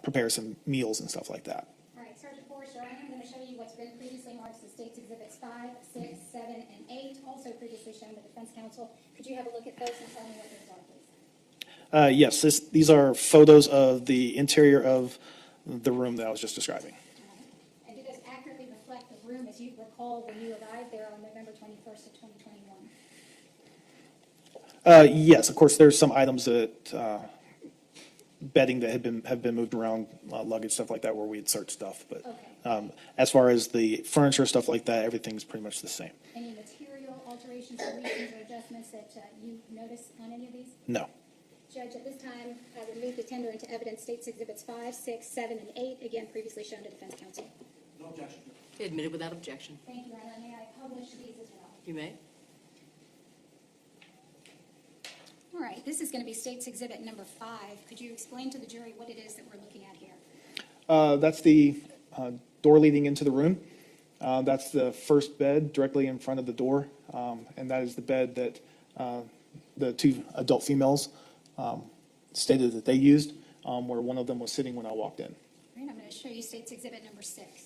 prepare some meals and stuff like that. All right, Sergeant Forrester, I am going to show you what's been previously marked as State's Exhibits 5, 6, 7, and 8, also previously shown to defense counsel. Could you have a look at those and tell me what those are, please? Yes, these are photos of the interior of the room that I was just describing. And do those accurately reflect the room as you recall when you arrived there on November 21st of 2021? Yes, of course, there's some items that bedding that have been moved around, luggage, stuff like that, where we'd search stuff. But Okay. as far as the furniture, stuff like that, everything's pretty much the same. Any material alterations, deletions, or adjustments that you notice on any of these? No. Judge, at this time, I would move to tender into evidence State's Exhibits 5, 6, 7, and 8, again previously shown to defense counsel. No objection. Admitted without objection. Thank you, Your Honor. May I publish these as well? You may. All right, this is going to be State's Exhibit number 5. Could you explain to the jury what it is that we're looking at here? That's the door leading into the room. That's the first bed directly in front of the door. And that is the bed that the two adult females stated that they used, where one of them was sitting when I walked in. All right, I'm going to show you State's Exhibit number 6.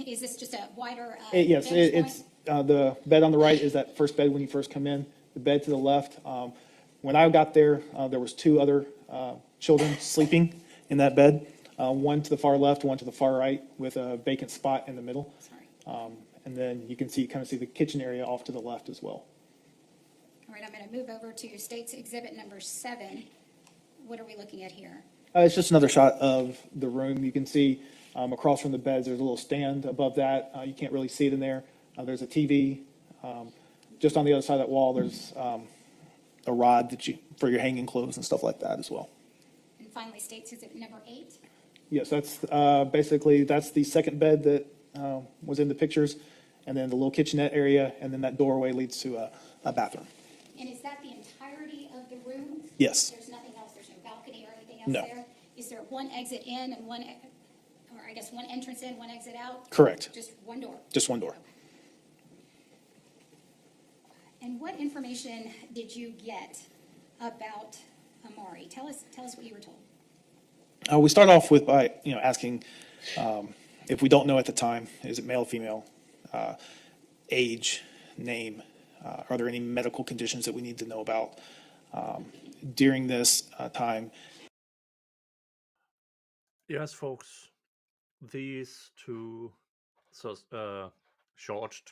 Is this just a wider Yes, vantage point? it's the bed on the right is that first bed when you first come in. The bed to the left, when I got there, there was two other children sleeping in that bed. One to the far left, one to the far right, with a vacant spot in the middle. Sorry. And then you can see the kitchen area off to the left as well. All right, I'm going to move over to State's Exhibit number 7. What are we looking at here? It's just another shot of the room. You can see across from the beds, there's a little stand above that. You can't really see it in there. There's a TV. Just on the other side of that wall, there's a rod that for your hanging clothes and stuff like that as well. And finally, State's Exhibit number 8. Yes, that's basically, that's the second bed that was in the pictures, and then the little kitchenette area, and then that doorway leads to a bathroom. And is that the entirety of the room? Yes. There's nothing else? There's no balcony or anything else No. there? Is there one exit in and one, or I guess one entrance in, one exit out? Correct. Just one door? Just one door. And what information did you get about Amari? Tell us what you were told. We start off with by asking if we don't know at the time, is it male, female, age, name, are there any medical conditions that we need to know about during this time? Yes, folks, these two charged,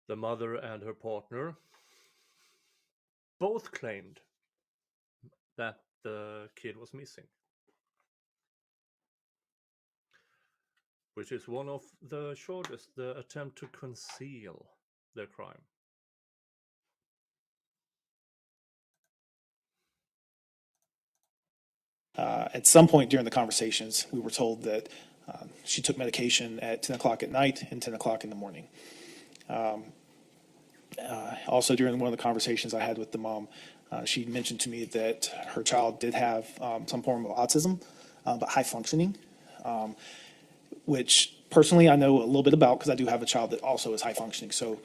the mother and her partner, both claimed that the kid was missing, which is one of the charges, the attempt to conceal the crime. At some point during the conversations, we were told that she took medication at 10 o'clock at night and 10 o'clock in the morning. Also, during one of the conversations I had with the mom, she mentioned to me that her child did have some form of autism, but high functioning, which personally I know a little bit about because I do have a child that also is high functioning. So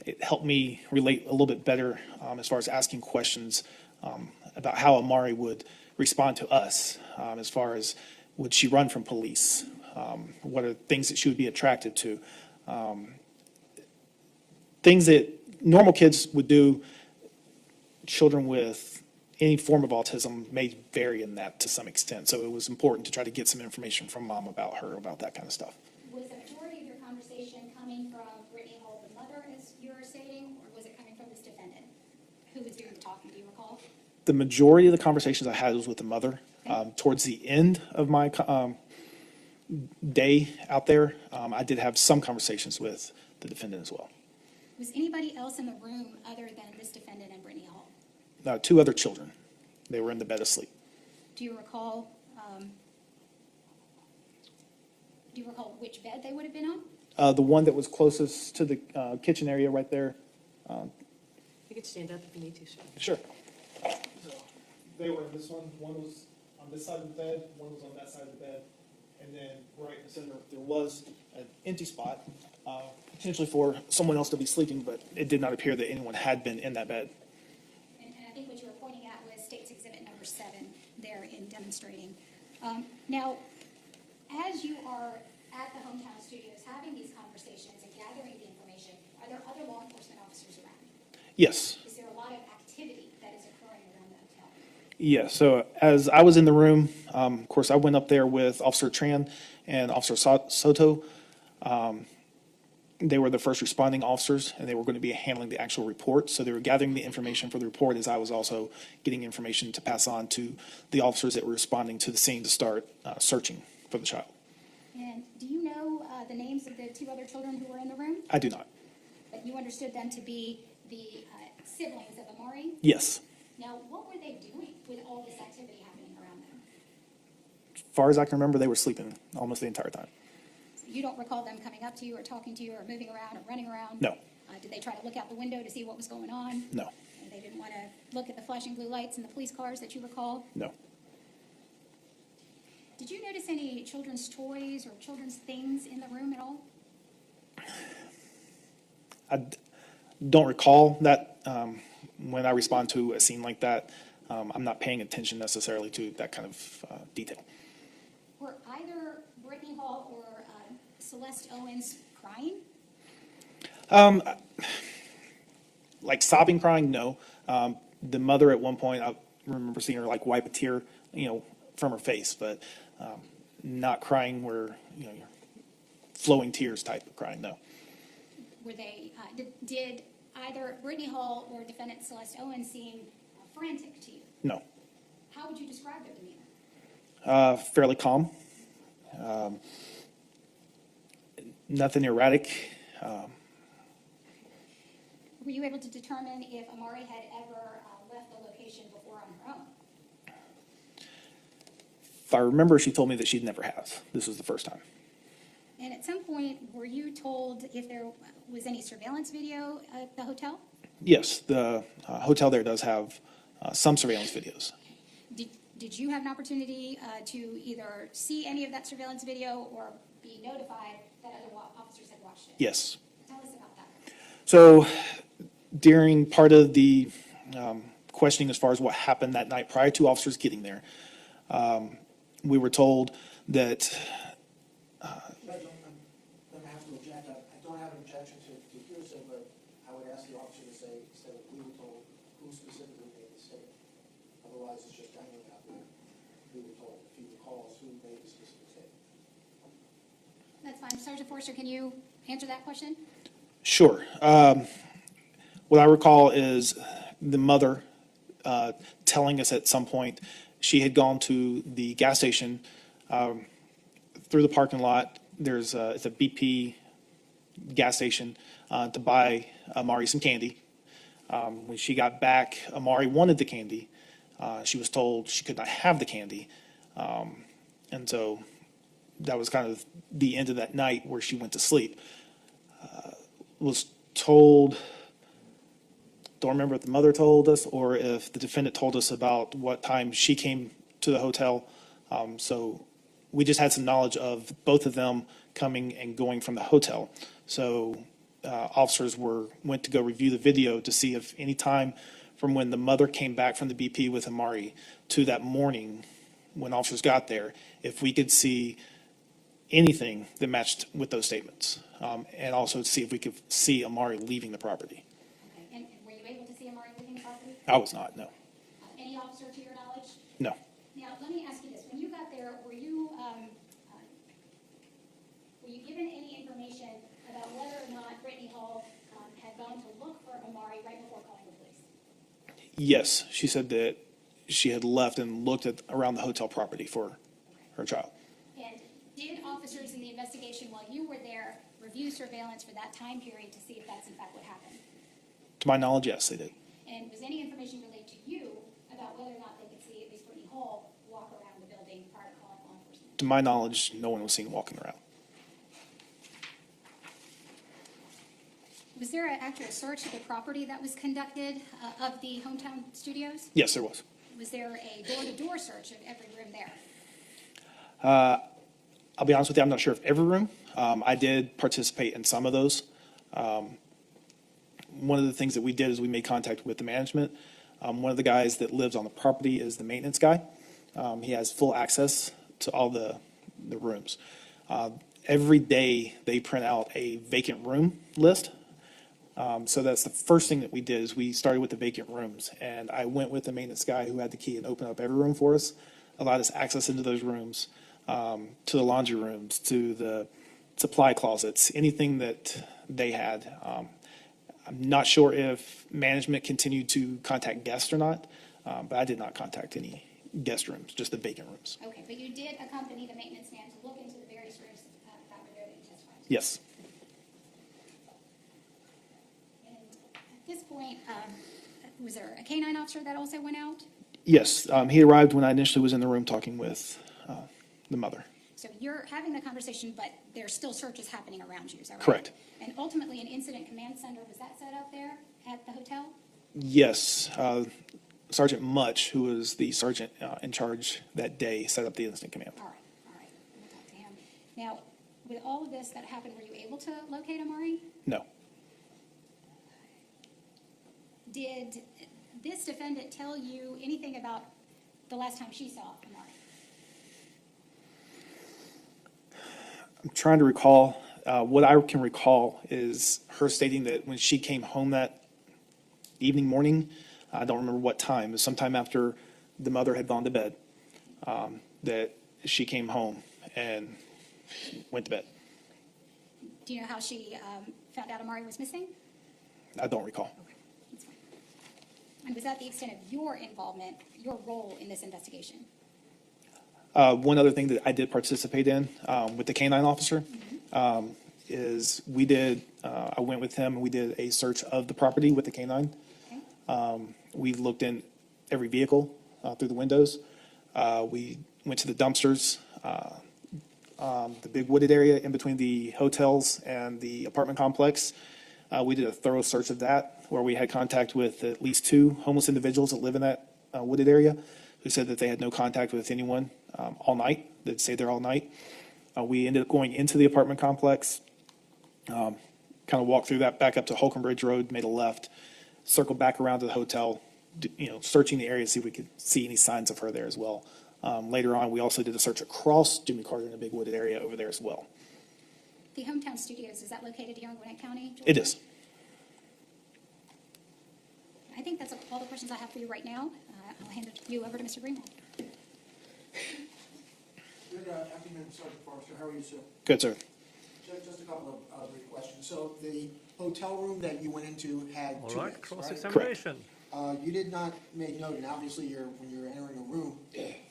it helped me relate a little bit better as far as asking questions about how Amari would respond to us, as far as would she run from police? What are things that she would be attracted to? Things that normal kids would do, children with any form of autism may vary in that to some extent. So it was important to try to get some information from mom about her, about that kind of stuff. Was the majority of your conversation coming from Brittany Hall, the mother, as you were stating, or was it coming from this defendant? Who was doing the talking, do you recall? The majority of the conversations I had was with the mother. Towards the end of my day out there, I did have some conversations with the defendant as well. Was anybody else in the room other than this defendant and Brittany Hall? Two other children. They were in the bed asleep. Do you recall which bed they would have been on? The one that was closest to the kitchen area right there, could stand up if you need to, sir. Sure. So they were in this one. One was on this side of the bed, one was on that side of the bed, and then right in the center there was an empty spot, potentially for someone else to be sleeping, but it did not appear that anyone had been in that bed. And I think what you were pointing at was State's Exhibit number 7 there in demonstrating. Now, as you are at the hometown studios having these conversations and gathering the information, are there other law enforcement officers around? Yes. Is there a lot of activity that is occurring around the hotel? Yeah, so as I was in the room, of course, I went up there with Officer Tran and Officer Soto. They were the first responding officers, and they were going to be handling the actual report. So they were gathering the information for the report as I was also getting information to pass on to the officers that were responding to the scene to start searching for the child. And do you know the names of the 2 other children who were in the room? I do not. But you understood them to be the siblings of Amari? Yes. Now, what were they doing with all this activity happening around them? As far as I can remember, they were sleeping almost the entire time. You don't recall them coming up to you or talking to you or moving around or running around? No. Did they try to look out the window to see what was going on? No. They didn't want to look at the flashing blue lights and the police cars that you recall? No. Did you notice any children's toys or children's things in the room at all? Don't recall that when I respond to a scene like that. I'm not paying attention necessarily to that kind of detail. Were either Brittany Hall or Celeste Owens crying? Like sobbing, crying, no. The mother at one point, I remember seeing her like wipe a tear, from her face, but not crying where, you're flowing tears type of crying, no. Were they, did either Brittany Hall or defendant Celeste Owens seem frantic to you? No. How would you describe their demeanor? Fairly calm. Nothing erratic. Were you able to determine if Amari had ever left the location before on her own? If I remember, she told me that she'd never has. This was the first time. And at some point, were you told if there was any surveillance video at the hotel? Yes, the hotel there does have some surveillance videos. Did you have an opportunity to either see any of that surveillance video or be notified that other officers had watched it? Yes. Tell us about that. So during part of the questioning as far as what happened that night prior to officers getting there, we were told that Judge, I'm going to have to object. I don't have an objection to hearsay, but I would ask the officer to say, instead of we were told, who specifically made the statement. Otherwise, it's just dangling out there. We were told, if he recalls, who made the specific statement. That's fine. Sergeant Forster, can you answer that question? Sure. What I recall is the mother telling us at some point she had gone to the gas station through the parking lot. It's a BP gas station to buy Amari some candy. When she got back, Amari wanted the candy. She was told she could not have the candy. And so that was kind of the end of that night where she went to sleep. Was told, don't remember if the mother told us or if the defendant told us about what time she came to the hotel. So we just had some knowledge of both of them coming and going from the hotel. So officers went to go review the video to see if any time from when the mother came back from the BP with Amari to that morning when officers got there, if we could see anything that matched with those statements, and also to see if we could see Amari leaving the property. Okay. And were you able to see Amari leaving the property? I was not, no. Any officer to your knowledge? No. Now, let me ask you this. When you got there, were you given any information about whether or not Brittany Hall had gone to look for Amari right before calling the police? Yes, she said that she had left and looked around the hotel property for her child. And did officers in the investigation while you were there review surveillance for that time period to see if that's in fact what happened? To my knowledge, yes, they did. And was any information relayed to you about whether or not they could see at least Brittany Hall walk around the building prior to calling law enforcement? To my knowledge, no one was seen walking around. Was there actually a search of the property that was conducted of the Hometown Studios? Yes, there was. Was there a door-to-door search of every room there? I'll be honest with you, I'm not sure of every room. I did participate in some of those. One of the things that we did is we made contact with the management. One of the guys that lives on the property is the maintenance guy. He has full access to all the rooms. Every day they print out a vacant room list. So that's the first thing that we did is we started with the vacant rooms. And I went with the maintenance guy who had the key and opened up every room for us, allowed us access into those rooms, to the laundry rooms, to the supply closets, anything that they had. I'm not sure if management continued to contact guests or not, but I did not contact any guest rooms, just the vacant rooms. Okay, but you did accompany the maintenance man to look into the various rooms that were there that you testified to? Yes. And at this point, was there a canine officer that also went out? Yes. He arrived when I initially was in the room talking with the mother. So you're having the conversation, but there's still searches happening around you, is that right? Correct. And ultimately, an incident command center, was that set up there at the hotel? Yes. Sergeant Much, who was the sergeant in charge that day, set up the incident command. All right. We'll talk to him. Now, with all of this that happened, were you able to locate Amari? No. Did this defendant tell you anything about the last time she saw Amari? I'm trying to recall. What I can recall is her stating that when she came home that morning, I don't remember what time, it was sometime after the mother had gone to bed, that she came home and went to bed. Do you know how she found out Amari was missing? I don't recall. That's fine. And was that the extent of your involvement, your role in this investigation? One other thing that I did participate in with the canine officer is we did, I went with him and we did a search of the property with the canine. Okay. We looked in every vehicle through the windows. We went to the dumpsters, the big wooded area in between the hotels and the apartment complex. We did a thorough search of that where we had contact with at least 2 homeless individuals that live in that wooded area who said that they had no contact with anyone all night. They'd stayed there all night. We ended up going into the apartment complex, kind of walked through that back up to Holcomb Bridge Road, made a left, circled back around to the hotel, searching the area to see if we could see any signs of her there as well. Later on, we also did a search across Jimmy Carter in a big wooded area over there as well. The Hometown Studios, is that located here in Gwinnett County, Georgia? It is. I think that's all the questions I have for you right now. I'll hand you over to Mr. Greenwald. Good afternoon, Sergeant Forrester. How are you, sir? Good, sir. Just a couple of brief questions. So the hotel room that you went into had All 2 right, beds, right? cross-examination. You did not make note, and obviously when you're entering a room,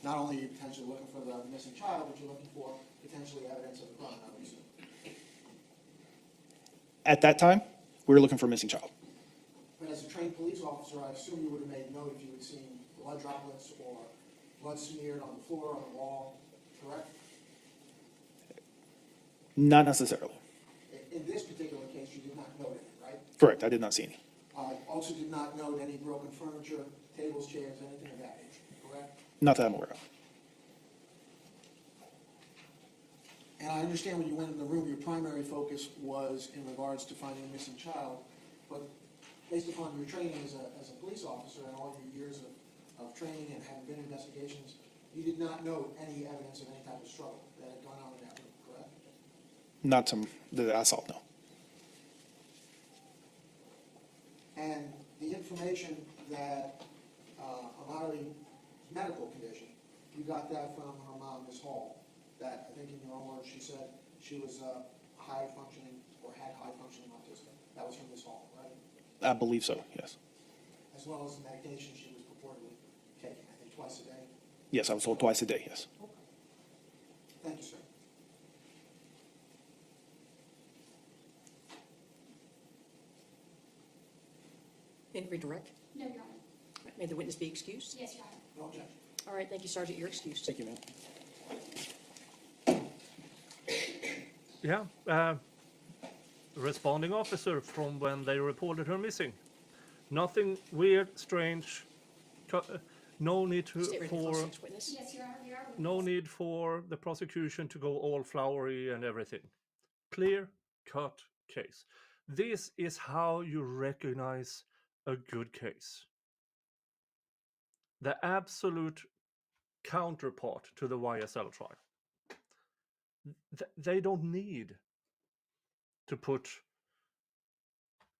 not only are you potentially looking for the missing child, but you're looking for potentially evidence of the crime, obviously. At that time, we were looking for a missing child. But as a trained police officer, I assume you would have made note if you had seen blood droplets or blood smeared on the floor, on the wall, correct? Not necessarily. In this particular case, you did not note any, right? Correct. I did not see any. Also did not note any broken furniture, tables, chairs, anything of that nature, correct? Not that I'm aware of. And I understand when you went in the room, your primary focus was in regards to finding a missing child, but based upon your training as a police officer and all your years of training and having been in investigations, you did not note any evidence of any type of struggle that had gone on in that room, correct? Not that I saw, no. And the information that Amari's medical condition, you got that from her mom, Ms. Hall, that I think in your own words she said she was high functioning or had high functioning autism. That was from Ms. Hall, right? I believe so, yes. As well as the medication she was purportedly taking, I think twice a day. Yes, I was told twice a day, yes. Thank you, sir. Any redirect? No, Your Honor. May the witness be excused? Yes, Your Honor. No objection. All right, thank you, Sergeant. You're excused. Thank you, ma'am. Yeah. responding officer from when they reported her missing. Nothing weird, strange. No need to State ready to call next witness. Yes, Your Honor, we are. no need for the prosecution to go all flowery and everything. Clear cut case. This is how you recognize a good case. The absolute counterpart to the YSL trial. They don't need to put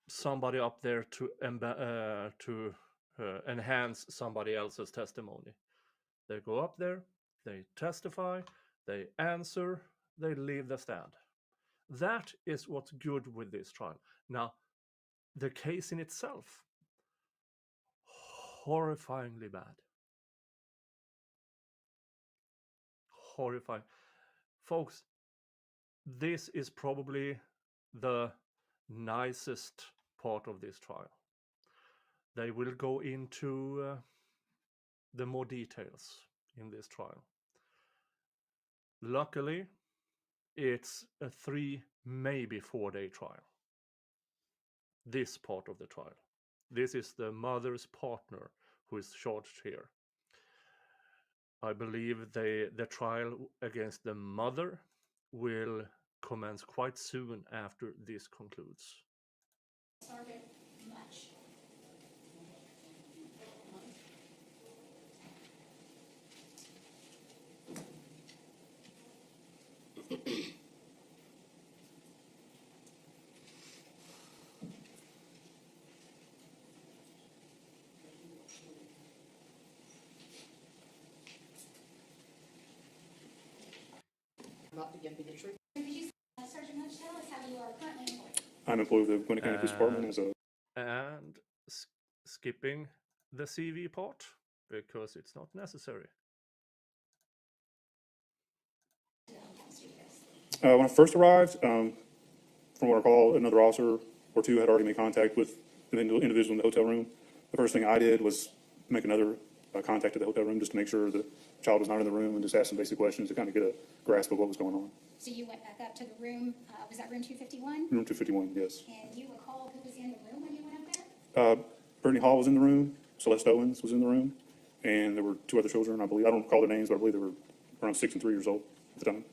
somebody up there to enhance somebody else's testimony. They go up there, they testify, they answer, they leave the stand. That is what's good with this trial. Now, the case in itself, horrifyingly bad. Horrifying. Folks, this is probably the nicest part of this trial. They will go into the more details in this trial. Luckily, it's a 3, maybe 4-day trial. This part of the trial. This is the mother's partner who is charged here. I believe the trial against the mother will commence quite soon after this concludes. Sergeant Much. About to give me the truth. Could you, Sergeant Much, tell us how you are currently employed? I'm employed with the Gwinnett County Police Department as a And skipping the CV part because it's not necessary. when I first arrived, from what I recall, another officer or two had already made contact with the individual in the hotel room. The first thing I did was make another contact at the hotel room just to make sure the child was not in the room and just ask some basic questions to kind of get a grasp of what was going on. So you went back up to the room, was that room 251? Room 251, yes. And you recall who was in the room when you went up there? Brittany Hall was in the room, Celeste Owens was in the room, and there were two other children, I believe. I don't recall their names, but I believe they were around 6 and 3 years old at the time.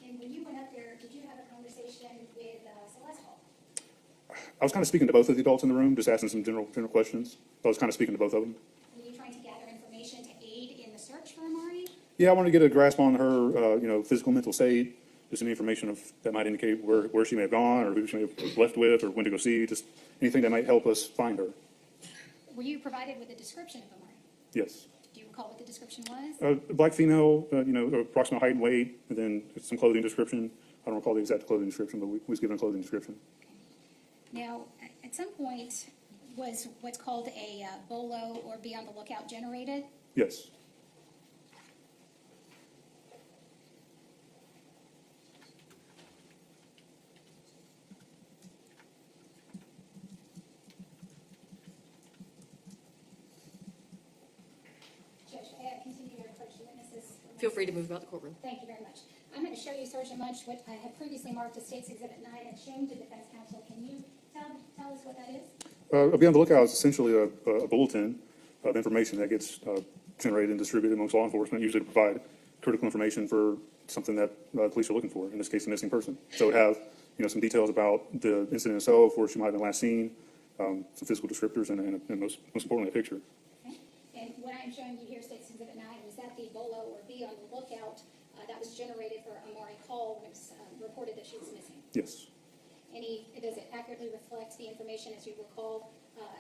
And when you went up there, did you have a conversation with Celeste Hall? I was kind of speaking to both of the adults in the room, just asking some general questions. I was kind of speaking to both of them. Were you trying to gather information to aid in the search for Amari? Yeah, I wanted to get a grasp on her, physical, mental state, just any information that might indicate where she may have gone or who she may have left with or when to go see, just anything that might help us find her. Were you provided with a description of Amari? Yes. Do you recall what the description was? A black female, approximate height and weight, and then some clothing description. I don't recall the exact clothing description, but we was given a clothing description. Now, at some point, was what's called a BOLO or be on the lookout generated? Yes. Judge, continue your approach to witnesses. Feel free to move about the courtroom. Thank you very much. I'm going to show you, Sergeant Munch, what I have previously marked as State's Exhibit 9 and shown to defense counsel. Can you tell us what that is? Be on the lookout is essentially a bulletin of information that gets generated and distributed amongst law enforcement, usually to provide critical information for something that police are looking for, in this case, a missing person. So it has, some details about the incident itself, where she might have been last seen, some physical descriptors, and most importantly, a picture. Okay. And what I'm showing you here, State's Exhibit 9, was that the BOLO or be on the lookout that was generated for Amari Hall when it was reported that she was missing? Yes. Does it accurately reflect the information, as you recall,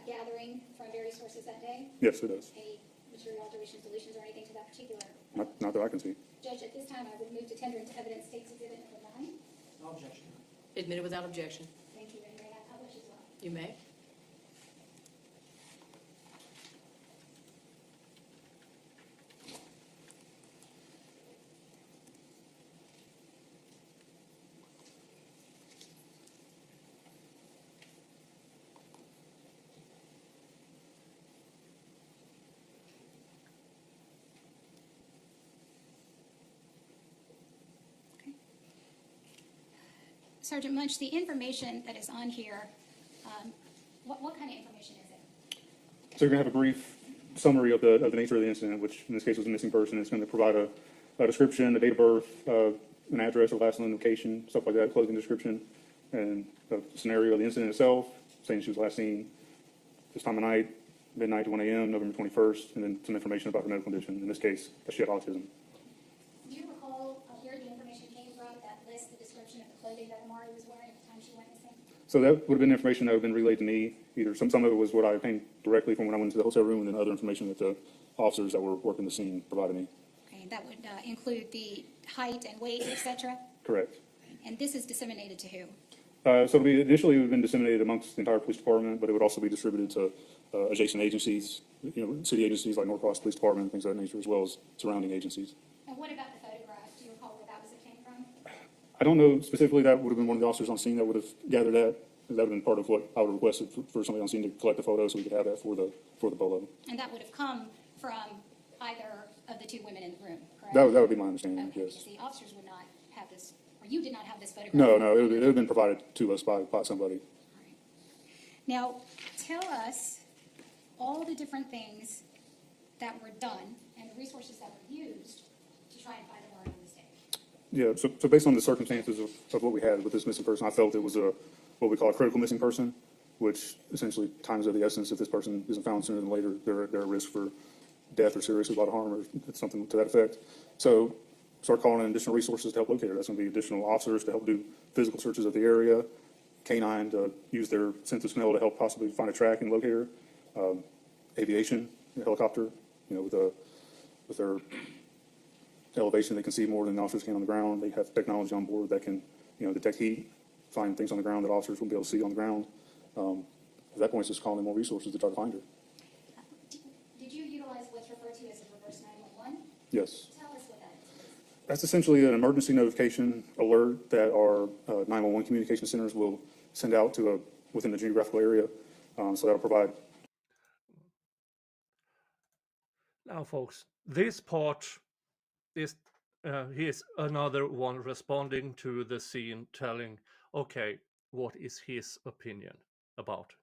gathering from various sources that day? Yes, it does. Any material alterations, deletions, or anything to that particular? Not that I can see. Judge, at this time, I would move to tender into evidence State's Exhibit number 9. No objection. Admitted without objection. Thank you, and may I publish as well? You may. Sergeant Munch, the information that is on here, what kind of information is it? So you're going to have a brief summary of the nature of the incident, which in this case was a missing person. It's going to provide a description, a date of birth, an address or last known location, stuff like that, clothing description, and the scenario of the incident itself, saying she was last seen this time of night, midnight to 1 a.m., November 21st, and then some information about her medical condition, in this case, that she had autism. Do you recall where the information came from that lists the description of the clothing that Amari was wearing at the time she went missing? So that would have been information that would have been relayed to me. Either some of it was what I obtained directly from when I went into the hotel room, and then other information that the officers that were working the scene provided me. Okay, that would include the height and weight, etc. Correct. And this is disseminated to who? So initially it would have been disseminated amongst the entire police department, but it would also be distributed to adjacent agencies, city agencies like Norcross Police Department, things of that nature, as well as surrounding agencies. And what about the photograph? Do you recall where that was obtained from? I don't know specifically. That would have been one of the officers on scene that would have gathered that. That would have been part of what I would have requested for somebody on scene to collect the photo so we could have that for the bolo. And that would have come from either of the two women in the room, correct? That would be my understanding, Okay, yes. because the officers would not have this, or you did not have this photograph? No, it would have been provided to us by somebody. All right. Now, tell us all the different things that were done and the resources that were used to try and find Amari on this day. Yeah, so based on the circumstances of what we had with this missing person, I felt it was what we call a critical missing person, which essentially times of the essence. If this person isn't found sooner than later, they're at risk for death or serious bodily harm or something to that effect. So start calling in additional resources to help locate her. That's going to be additional officers to help do physical searches of the area, canine to use their sense of smell to help possibly find a track and locate her, aviation, a helicopter, with their elevation, they can see more than the officers can on the ground. They have technology on board that can, detect heat, find things on the ground that officers won't be able to see on the ground. At that point, it's just calling in more resources to try to find her. Did you utilize what's referred to as a reverse 911? Yes. Tell us what that is. That's essentially an emergency notification alert that our 911 communication centers will send out to within the geographical area. So that'll provide. Now, folks, this part is here's another one responding to the scene, telling, okay, what is his opinion about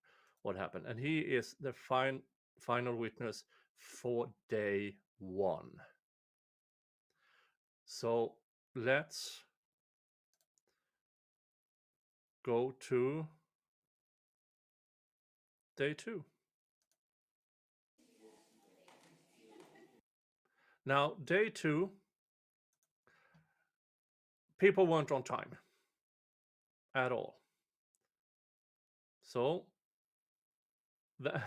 what happened? And he is the final witness for day one. So let's go to day two. Now, day two, people weren't on time at all. So the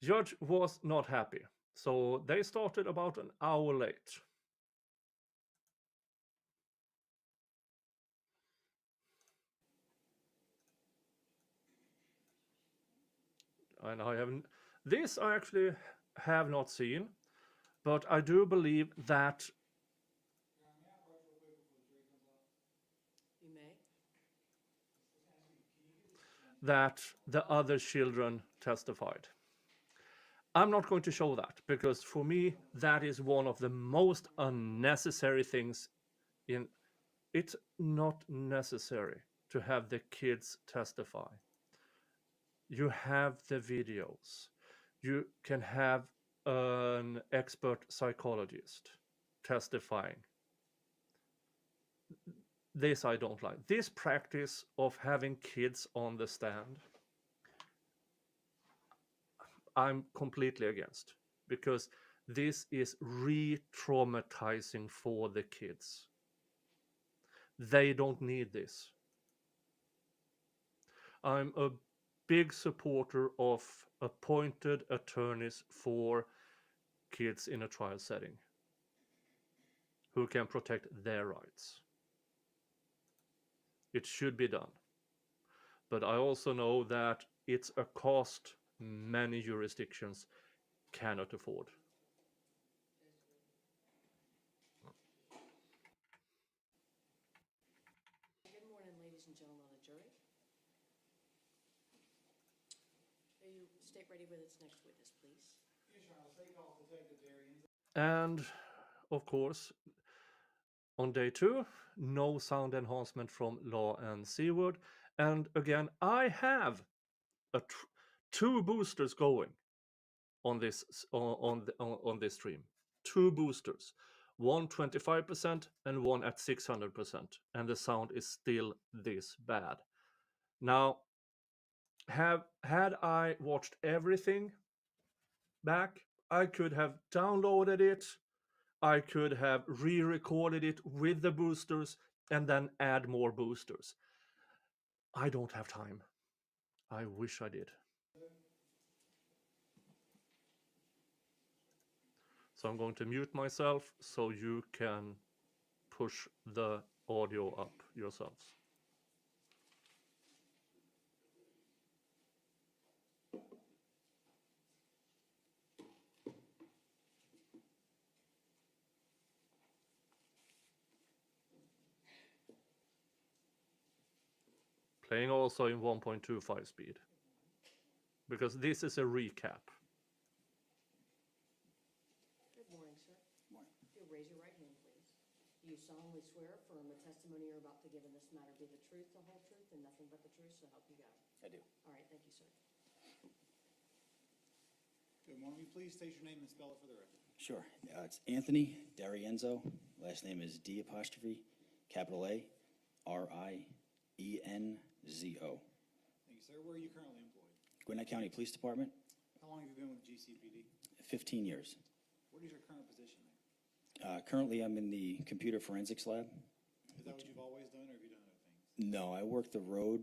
judge was not happy. So they started about an hour late. And I actually have not seen, but I do believe that You may. that the other children testified. I'm not going to show that because for me that is one of the most unnecessary things in. It's not necessary to have the kids testify. You have the videos. You can have an expert psychologist testifying. This I don't like. This practice of having kids on the stand, I'm completely against, because this is re-traumatizing for the kids. They don't need this. I'm a big supporter of appointed attorneys for kids in a trial setting who can protect their rights. It should be done. But I also know that it's a cost many jurisdictions cannot afford. Good morning, ladies and gentlemen of the jury. Will you state ready with its next witness, please? And of course, On day 2, no sound enhancement from Law and Seaward. And again, I have 2 boosters going on this on this stream. 2 boosters, one 25% and one at 600%, and the sound is still this bad. Now, had I watched everything back, I could have downloaded it, I could have re-recorded it with the boosters and then add more boosters. I don't have time. I wish I did. So I'm going to mute myself so you can push the audio up yourselves. Playing also in 1.25 speed, because this is a recap. Good morning, sir. If you'll raise your right hand, please. Do you solemnly swear affirm the testimony you're about to give in this matter be the truth, the whole truth, and nothing but the truth, so help you God? I do. All right, thank you, sir. Good morning. Will you please state your name and spell it for the record? Sure. It's Anthony D'Arienzo. Last name is D apostrophe, capital A, Rienzo. Thank you, sir. Where are you currently employed? Gwinnett County Police Department, How long have you been with GCPD? 15 years. What is your current position there? Currently, I'm in the computer forensics lab. Is that what you've always done, or have you done other things? No, I worked the road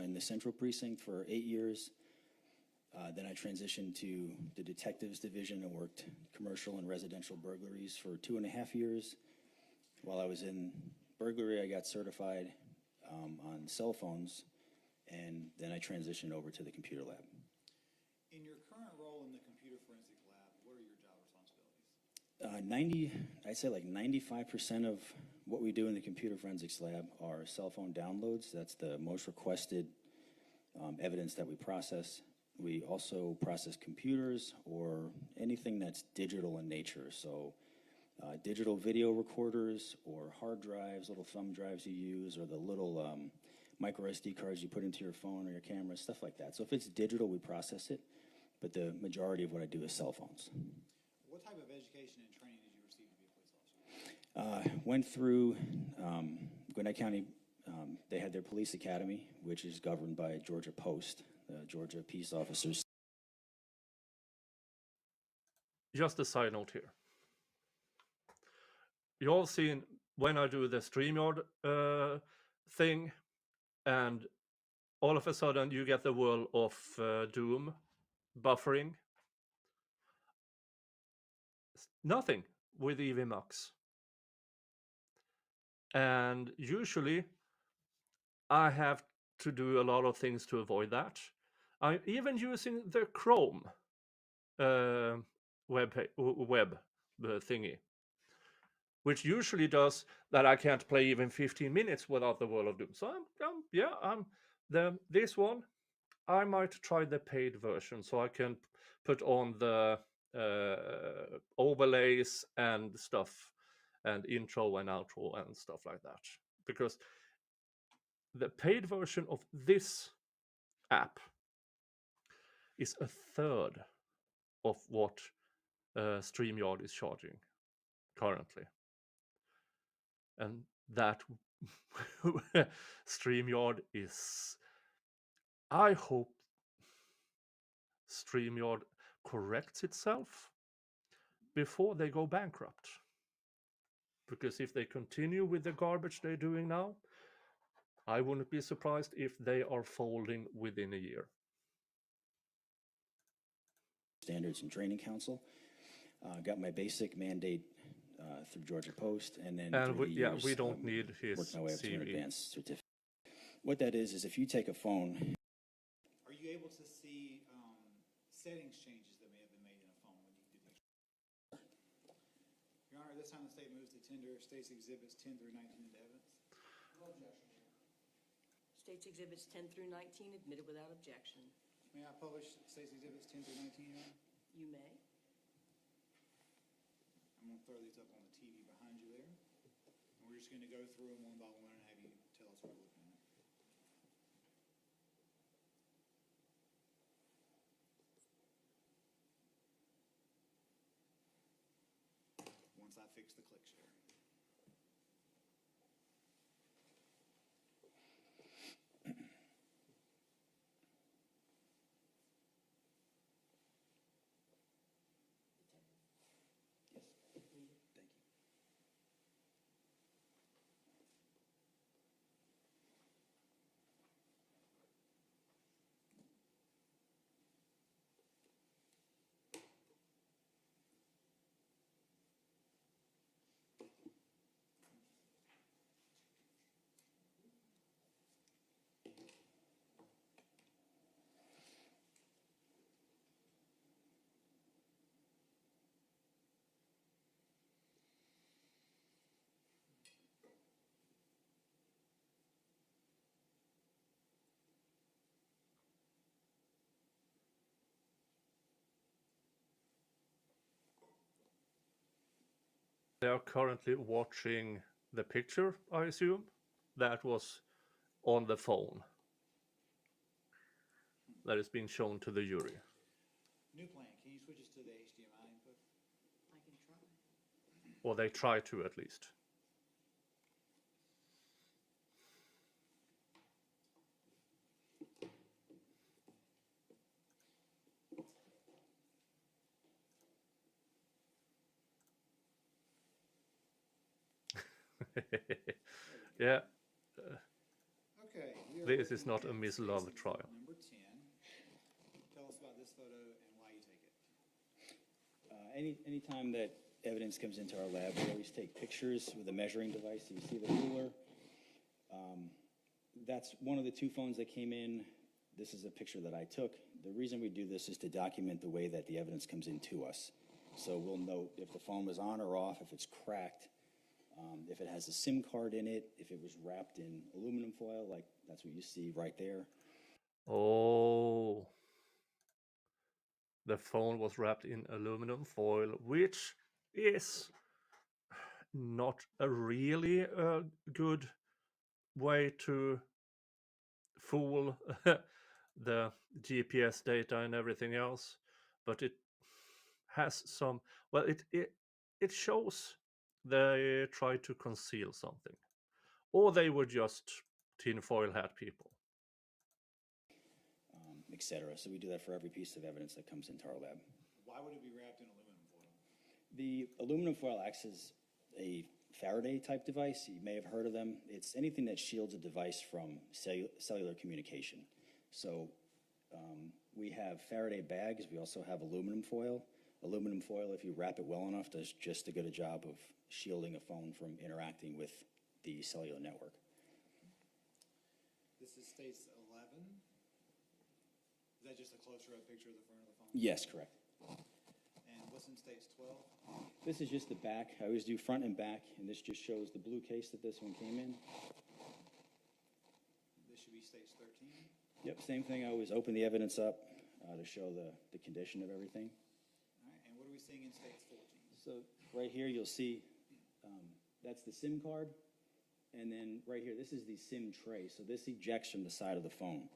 in the central precinct for 8 years. Then I transitioned to the detectives division and worked commercial and residential burglaries for 2.5 years. While I was in burglary, I got certified on cell phones, and then I transitioned over to the computer lab. In your current role in the computer forensic lab, what are your job responsibilities? I'd say like 95% of what we do in the computer forensics lab are cell phone downloads. That's the most requested evidence that we process. We also process computers or anything that's digital in nature. So digital video recorders or hard drives, little thumb drives you use, or the little micro SD cards you put into your phone or your camera, stuff like that. So if it's digital, we process it, but the majority of what I do is cell phones. What type of education and training did you receive to be a police officer? Went through Gwinnett County, they had their police academy, which is governed by Georgia Post, the Georgia Peace Officers. Just a side note here. You all seen when I do the StreamYard thing, and all of a sudden you get the world of Doom buffering. Nothing with EVMux. And usually I have to do a lot of things to avoid that. I'm even using the Chrome web thingy, which usually does that I can't play even 15 minutes without the World of Doom. So this one, I might try the paid version so I can put on the overlays and stuff, and intro and outro and stuff like that. Because the paid version of this app is 1/3 of what StreamYard is charging currently. And that StreamYard is... I hope StreamYard corrects itself before they go bankrupt. Because if they continue with the garbage they're doing now, I wouldn't be surprised if they are folding within a year. Standards and Training Council. Got my basic mandate through Georgia Post, and then we don't need his worked my way up to an CV. advanced certificate. What that is if you take a phone. Are you able to see settings changes that may have been made in a phone when you did the... Your Honor, this time the state moves to tender State's Exhibits 10 through 19 into evidence. No objection. States Exhibits 10 through 19 admitted without objection. May I publish State's Exhibits 10 through 19, Your Honor? You may. I'm going to throw these up on the TV behind you there. And we're just gonna go through them one by one and have you tell us what we're looking at. Once I fix the click share. Thank you. They are currently watching the picture, I assume. That was on the phone. That is being shown to the jury. New plan, can you switch us to the HDMI input? I can try. Or they try to, at least. Yeah, Okay. we are this is looking not a at Miss State's Love Exhibit trial. Number 10. Tell us about this photo and why you take it. Anytime that evidence comes into our lab, we always take pictures with a measuring device. So you see the ruler. That's one of the two phones that came in. This is a picture that I took. The reason we do this is to document the way that the evidence comes into us. So we'll note if the phone was on or off, if it's cracked, if it has a SIM card in it, if it was wrapped in aluminum foil, like that's what you see right there. Oh. The phone was wrapped in aluminum foil, which is not a really good way to fool the GPS data and everything else, but it has some. Well, it shows they try to conceal something, or they were just tinfoil hat people. Etc. So we do that for every piece of evidence that comes into our lab. Why would it be wrapped in aluminum foil? The aluminum foil acts as a Faraday type device. You may have heard of them. It's anything that shields a device from cellular communication. So we have Faraday bags. We also have aluminum foil. Aluminum foil, if you wrap it well enough, does just as good a job of shielding a phone from interacting with the cellular network. This is State's 11. Is that just a closer up picture of the front of the phone? Yes, correct. And what's in State's 12? This is just the back. I always do front and back, and this just shows the blue case that this one came in. This should be State's 13. Yep, same thing. I always open the evidence up to show the condition of everything. All right, and what are we seeing in State's 14? So right here, you'll see that's the SIM card. And then right here, this is the SIM tray. So this ejects from the side of the phone.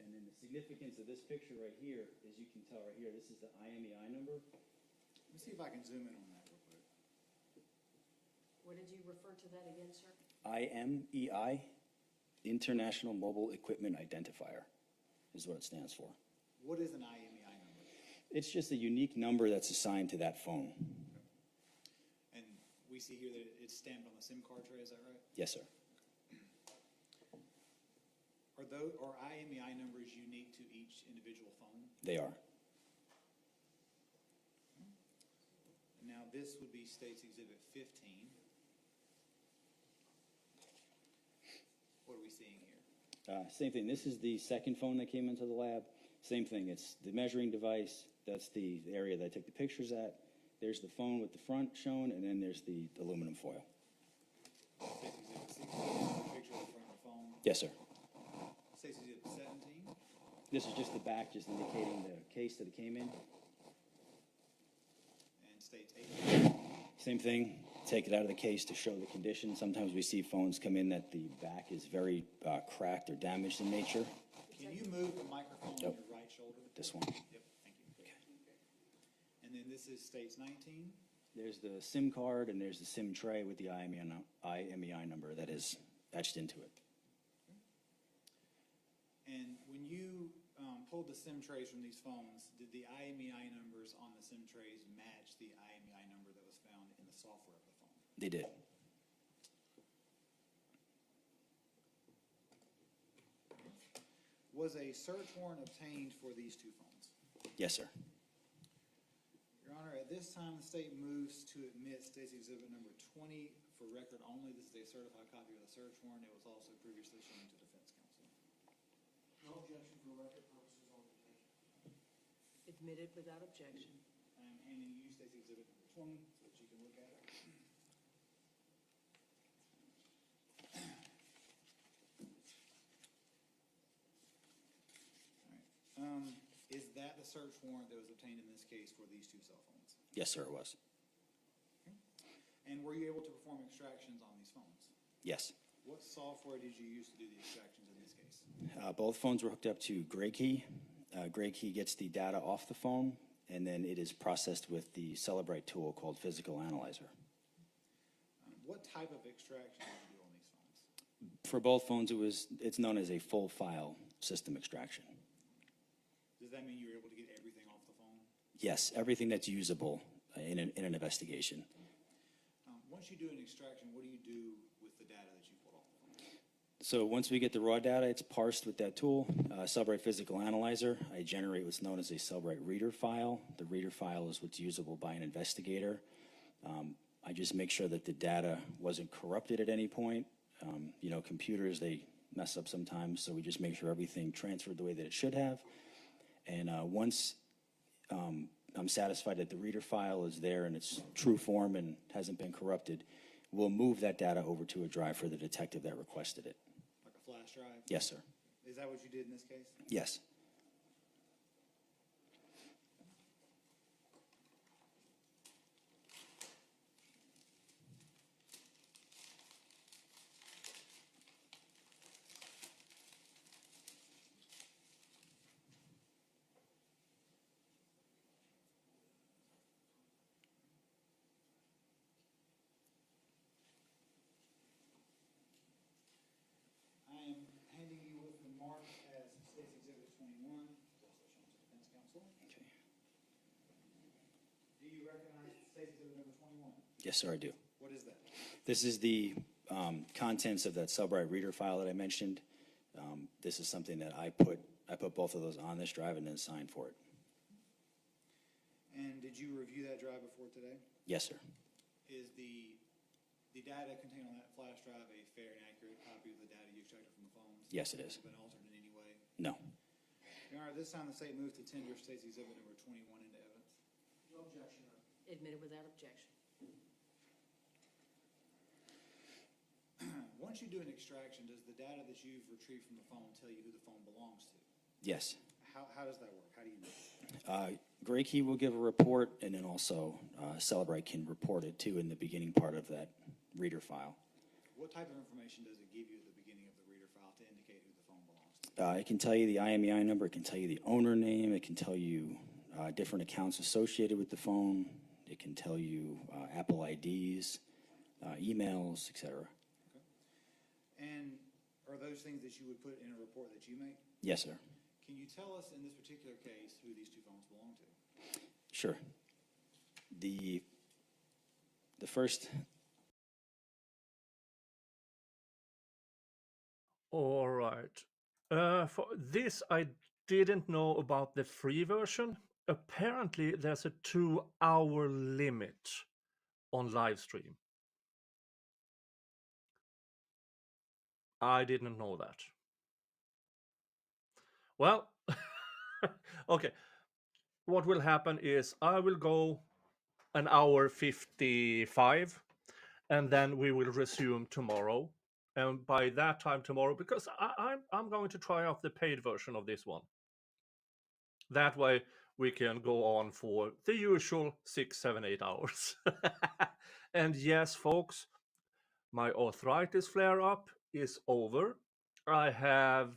And then the significance of this picture right here, as you can tell right here, this is the IMEI number. Let me see if I can zoom in on that real quick. What did you refer to that again, sir? IMEI, International Mobile Equipment Identifier, is what it stands for. What is an IMEI number? It's just a unique number that's assigned to that phone. And we see here that it's stamped on the SIM card tray, is that right? Yes, sir. Are IMEI numbers unique to each individual phone? They are. Now this would be State's Exhibit 15. What are we seeing here? Same thing. This is the second phone that came into the lab. Same thing. It's the measuring device. That's the area that I took the pictures at. There's the phone with the front shown, and then there's the aluminum foil. State's Exhibit 16, picture of the front of the phone. Yes, sir. State's Exhibit 17. This is just the back, just indicating the case that it came in. And State's 18. Same thing. take it out of the case to show the condition. Sometimes we see phones come in that the back is very cracked or damaged in nature. Can you move the microphone on your right shoulder? This one. Yep, thank you. And then this is states 19. There's the SIM card and there's the SIM tray with the IMEI number that is etched into it. And when you pulled the SIM trays from these phones, did the IMEI numbers on the SIM trays match the IMEI number that was found in the software of the phone? They did. Was a search warrant obtained for these two phones? Yes, sir. Your Honor, at this time, the state moves to admit State's Exhibit number 20 for record only. This is a certified copy of the search warrant. It was also previously shown to defense counsel. No objection for record purposes on the Admitted without objection. I am handing you State's Exhibit number 20 so that you can look at it. All right. Is that the search warrant that was obtained in this case for these two cell phones? Yes, sir, it was. And were you able to perform extractions on these phones? Yes. What software did you use to do the extractions in this case? Both phones were hooked up to Gray Key. Gray Key gets the data off the phone, and then it is processed with the Celebrite tool called Physical Analyzer. What type of extraction did you do on these phones? For both phones, it's known as a full file system extraction. Does that mean you were able to get everything off the phone? Yes, everything that's usable in an investigation. Once you do an extraction, what do you do with the data that you pulled off the phone? So once we get the raw data, it's parsed with that tool, Celebrite Physical Analyzer. I generate what's known as a Celebrite reader file. The reader file is what's usable by an investigator. I just make sure that the data wasn't corrupted at any point. Computers, they mess up sometimes, so we just make sure everything transferred the way that it should have. And once I'm satisfied that the reader file is there in its true form and hasn't been corrupted, we'll move that data over to a drive for the detective that requested it. Like a flash drive? Yes, sir. Is that what you did in this case? Yes. I am handing you with the mark as State's Exhibit 21, also shown to defense counsel. Okay. Do you recognize State's Exhibit number 21? Yes, sir, I do. What is that? This is the contents of that Celebrite reader file that I mentioned. This is something that I put both of those on this drive and then signed for it. And did you review that drive before today? Yes, sir. Is the data contained on that flash drive a fair and accurate copy of the data you extracted from the phones? Yes, it is. Has it been altered in any way? No. Your Honor, this time the state moves to tender State's Exhibit number 21 into evidence. No objection, Your Honor. Admitted without objection. Once you do an extraction, does the data that you've retrieved from the phone tell you who the phone belongs to? Yes. How does that work? How do you know? Gray Key will give a report, and then also Celebrite can report it too in the beginning part of that reader file. What type of information does it give you at the beginning of the reader file to indicate who the phone belongs to? It can tell you the IMEI number, it can tell you the owner name, it can tell you different accounts associated with the phone, it can tell you Apple IDs, emails, etc. Okay. And are those things that you would put in a report that you make? Yes, sir. Can you tell us in this particular case who these two phones belong to? Sure. The first. All right. For this, I didn't know about the free version. Apparently, there's a 2-hour limit on live stream. I didn't know that. Well, okay. What will happen is I will go an hour 55, and then we will resume tomorrow. And by that time tomorrow, because I'm going to try out the paid version of this one. That way, we can go on for the usual 6, 7, 8 hours. And yes, folks, my arthritis flare up is over. I have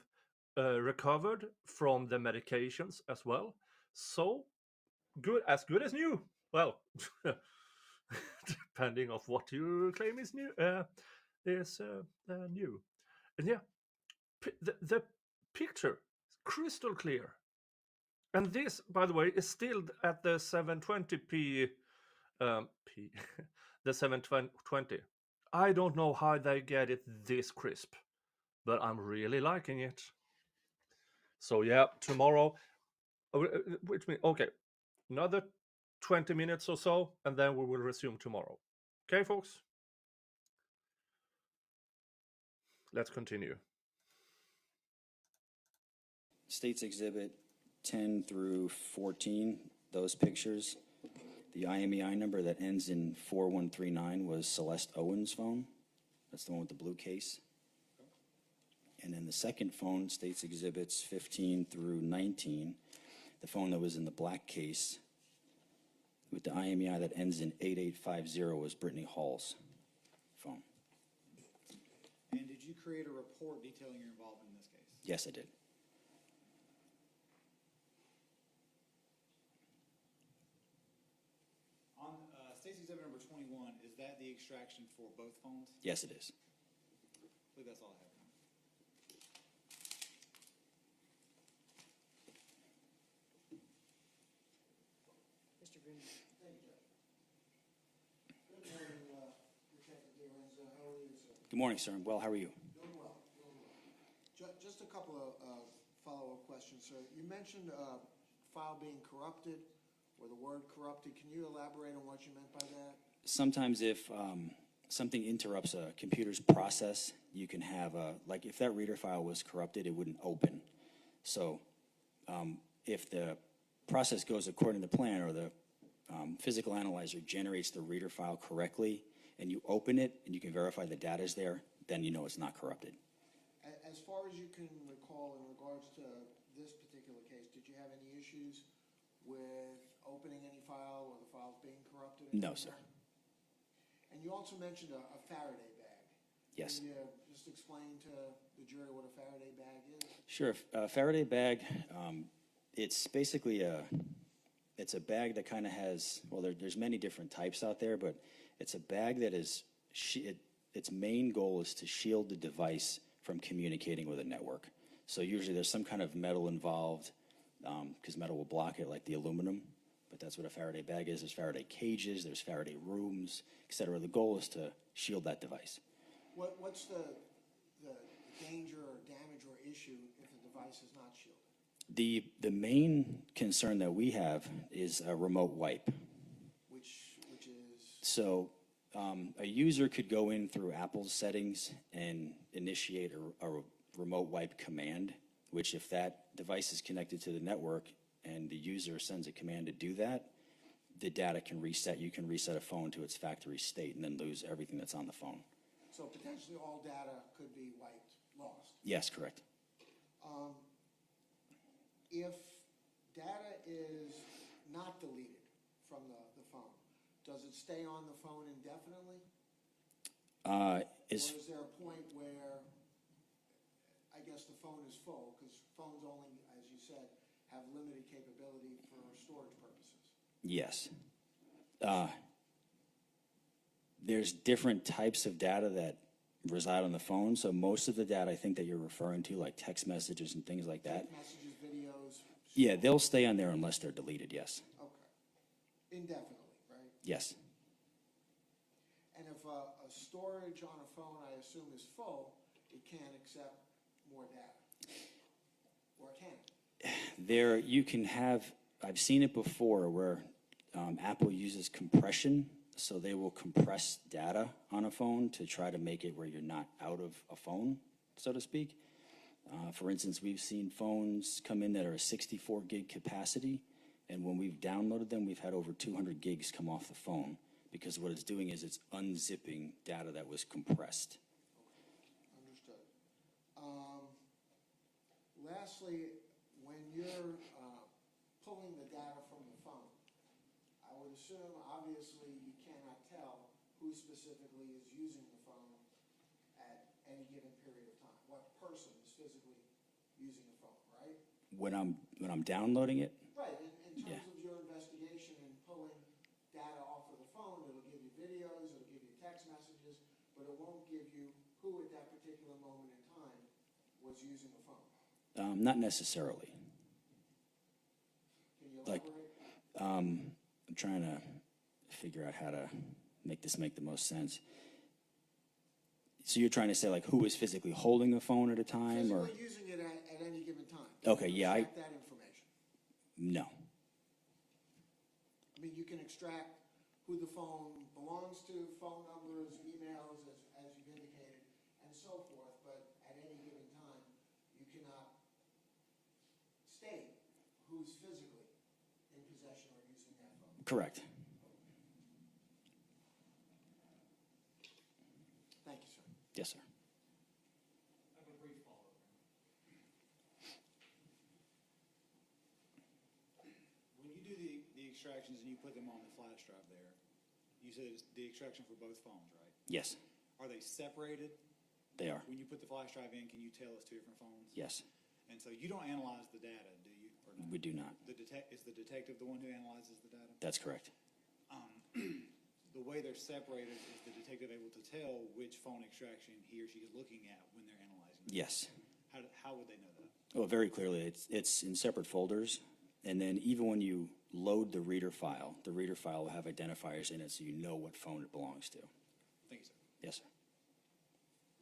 recovered from the medications as well. So good as new. Well, depending on what you claim is new, is new. And yeah, the picture is crystal clear. And this, by the way, is still at the 720p the 720. I don't know how they get it this crisp, but I'm really liking it. So yeah, tomorrow, which means okay, another 20 minutes or so, and then we will resume tomorrow. Okay, folks? Let's continue. States Exhibit 10 through 14, those pictures, the IMEI number that ends in 4139 was Celeste Owens' phone. That's the one with the blue case. And then the second phone, States Exhibits 15 through 19, the phone that was in the black case with the IMEI that ends in 8850 was Brittany Hall's phone. And did you create a report detailing your involvement in this case? Yes, I did. On State's Exhibit number 21, is that the extraction for both phones? Yes, it is. I believe that's all I have. Mr. Green. Thank you, Judge. Good morning, Detective DeRenzo. How are you, sir? Good morning, sir. I'm well. How are you? Doing well, doing well. Just a couple of follow-up questions, sir. You mentioned file being corrupted, or the word corrupted. Can you elaborate on what you meant by that? Sometimes if something interrupts a computer's process, you can have like if that reader file was corrupted, it wouldn't open. So if the process goes according to plan, or the physical analyzer generates the reader file correctly, and you open it and you can verify the data is there, then you know it's not corrupted. As far as you can recall in regards to this particular case, did you have any issues with opening any file or the files being corrupted? No, sir. And you also mentioned a Faraday bag. Yes. Can you just explain to the jury what a Faraday bag is? Sure. A Faraday bag, it's basically it's a bag that kind of has, well, there's many different types out there, but it's a bag that is, its main goal is to shield the device from communicating with a network. So usually there's some kind of metal involved, because metal will block it, like the aluminum, but that's what a Faraday bag is. There's Faraday cages, there's Faraday rooms, etc. The goal is to shield that device. What's the danger or damage or issue if the device is not shielded? The main concern that we have is a remote wipe. Which is? So a user could go in through Apple's settings and initiate a remote wipe command, which if that device is connected to the network and the user sends a command to do that, the data can reset. You can reset a phone to its factory state and then lose everything that's on the phone. So potentially all data could be wiped, lost? Yes, correct. If data is not deleted from the phone, does it stay on the phone indefinitely? Or is there a point where, I guess the phone is full, because phones only, as you said, have limited capability for storage purposes? Yes. There's different types of data that reside on the phone. So most of the data I think that you're referring to, like text messages and things like that. Text messages, videos? Yeah, they'll stay on there unless they're deleted, yes. Okay. Indefinitely, right? Yes. And if a storage on a phone, I assume, is full, it can't accept more data? Or can it? There, you can have, I've seen it before where Apple uses compression. So they will compress data on a phone to try to make it where you're not out of a phone, so to speak. For instance, we've seen phones come in that are a 64 gig capacity, and when we've downloaded them, we've had over 200 gigs come off the phone, because what it's doing is it's unzipping data that was compressed. Understood. Lastly, when you're pulling the data from the phone. I would assume, obviously, you cannot tell who specifically is using the phone at any given period of time. What person is physically using the phone, right? When I'm downloading it, Right, in Yeah. terms of your investigation and pulling data off of the phone, it'll give you videos, it'll give you text messages, but it won't give you who at that particular moment in time was using the phone. not necessarily. Can you Like- elaborate? I'm trying to figure out how to make this make the most sense. So you're trying to say like who is physically holding the phone at a time, or Physically using it at any given time. Okay, Can you yeah, extract that information? no? I mean, you can extract who the phone belongs to, phone numbers, emails, as you've indicated, and so forth, but at any given time, you cannot state who's physically in possession or using that phone. Correct. Thank you, sir. Yes, sir. I have a brief follow-up. When you do the extractions and you put them on the flash drive there, you said it's the extraction for both phones, right? Yes, Are they separated? they are. When you put the flash drive in, can you tell it's two different phones? Yes, And so you don't analyze the data, do you? Or no? we do not. Is the detective the one who analyzes the data? That's correct. The way they're separated, is the detective able to tell which phone extraction he or she is looking at when they're analyzing it? Yes. How would they know that? Well, very clearly, it's in separate folders, and then even when you load the reader file will have identifiers in it, so you know what phone it belongs to. Thank you, sir. Yes, sir.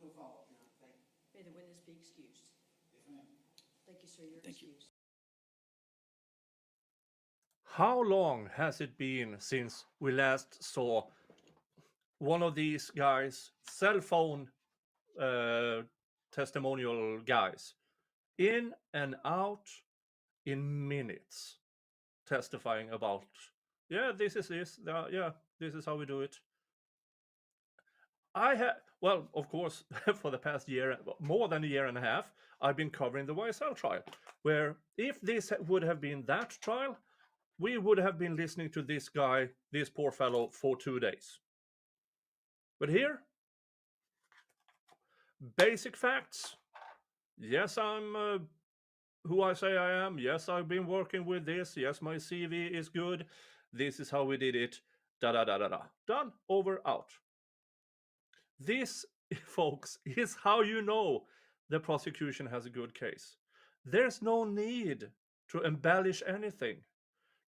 No follow-up, Your Honor. Thank you. May the witness be excused. Yes, ma'am. Thank you, sir. You're Thank you. excused. How long has it been since we last saw one of these guys, cell phone testimonial guys, in and out in minutes, testifying about, yeah, this is this, yeah, this is how we do it. I have, well, of course, for the past year, more than a year and a half, I've been covering the YSL trial, where if this would have been that trial, we would have been listening to this guy, this poor fellow, for 2 days. But here, basic facts. Yes, I'm who I say I am. Yes, I've been working with this. Yes, my CV is good. This is how we did it. Da da da da da. Done. Over. Out. This, folks, is how you know the prosecution has a good case. There's no need to embellish anything.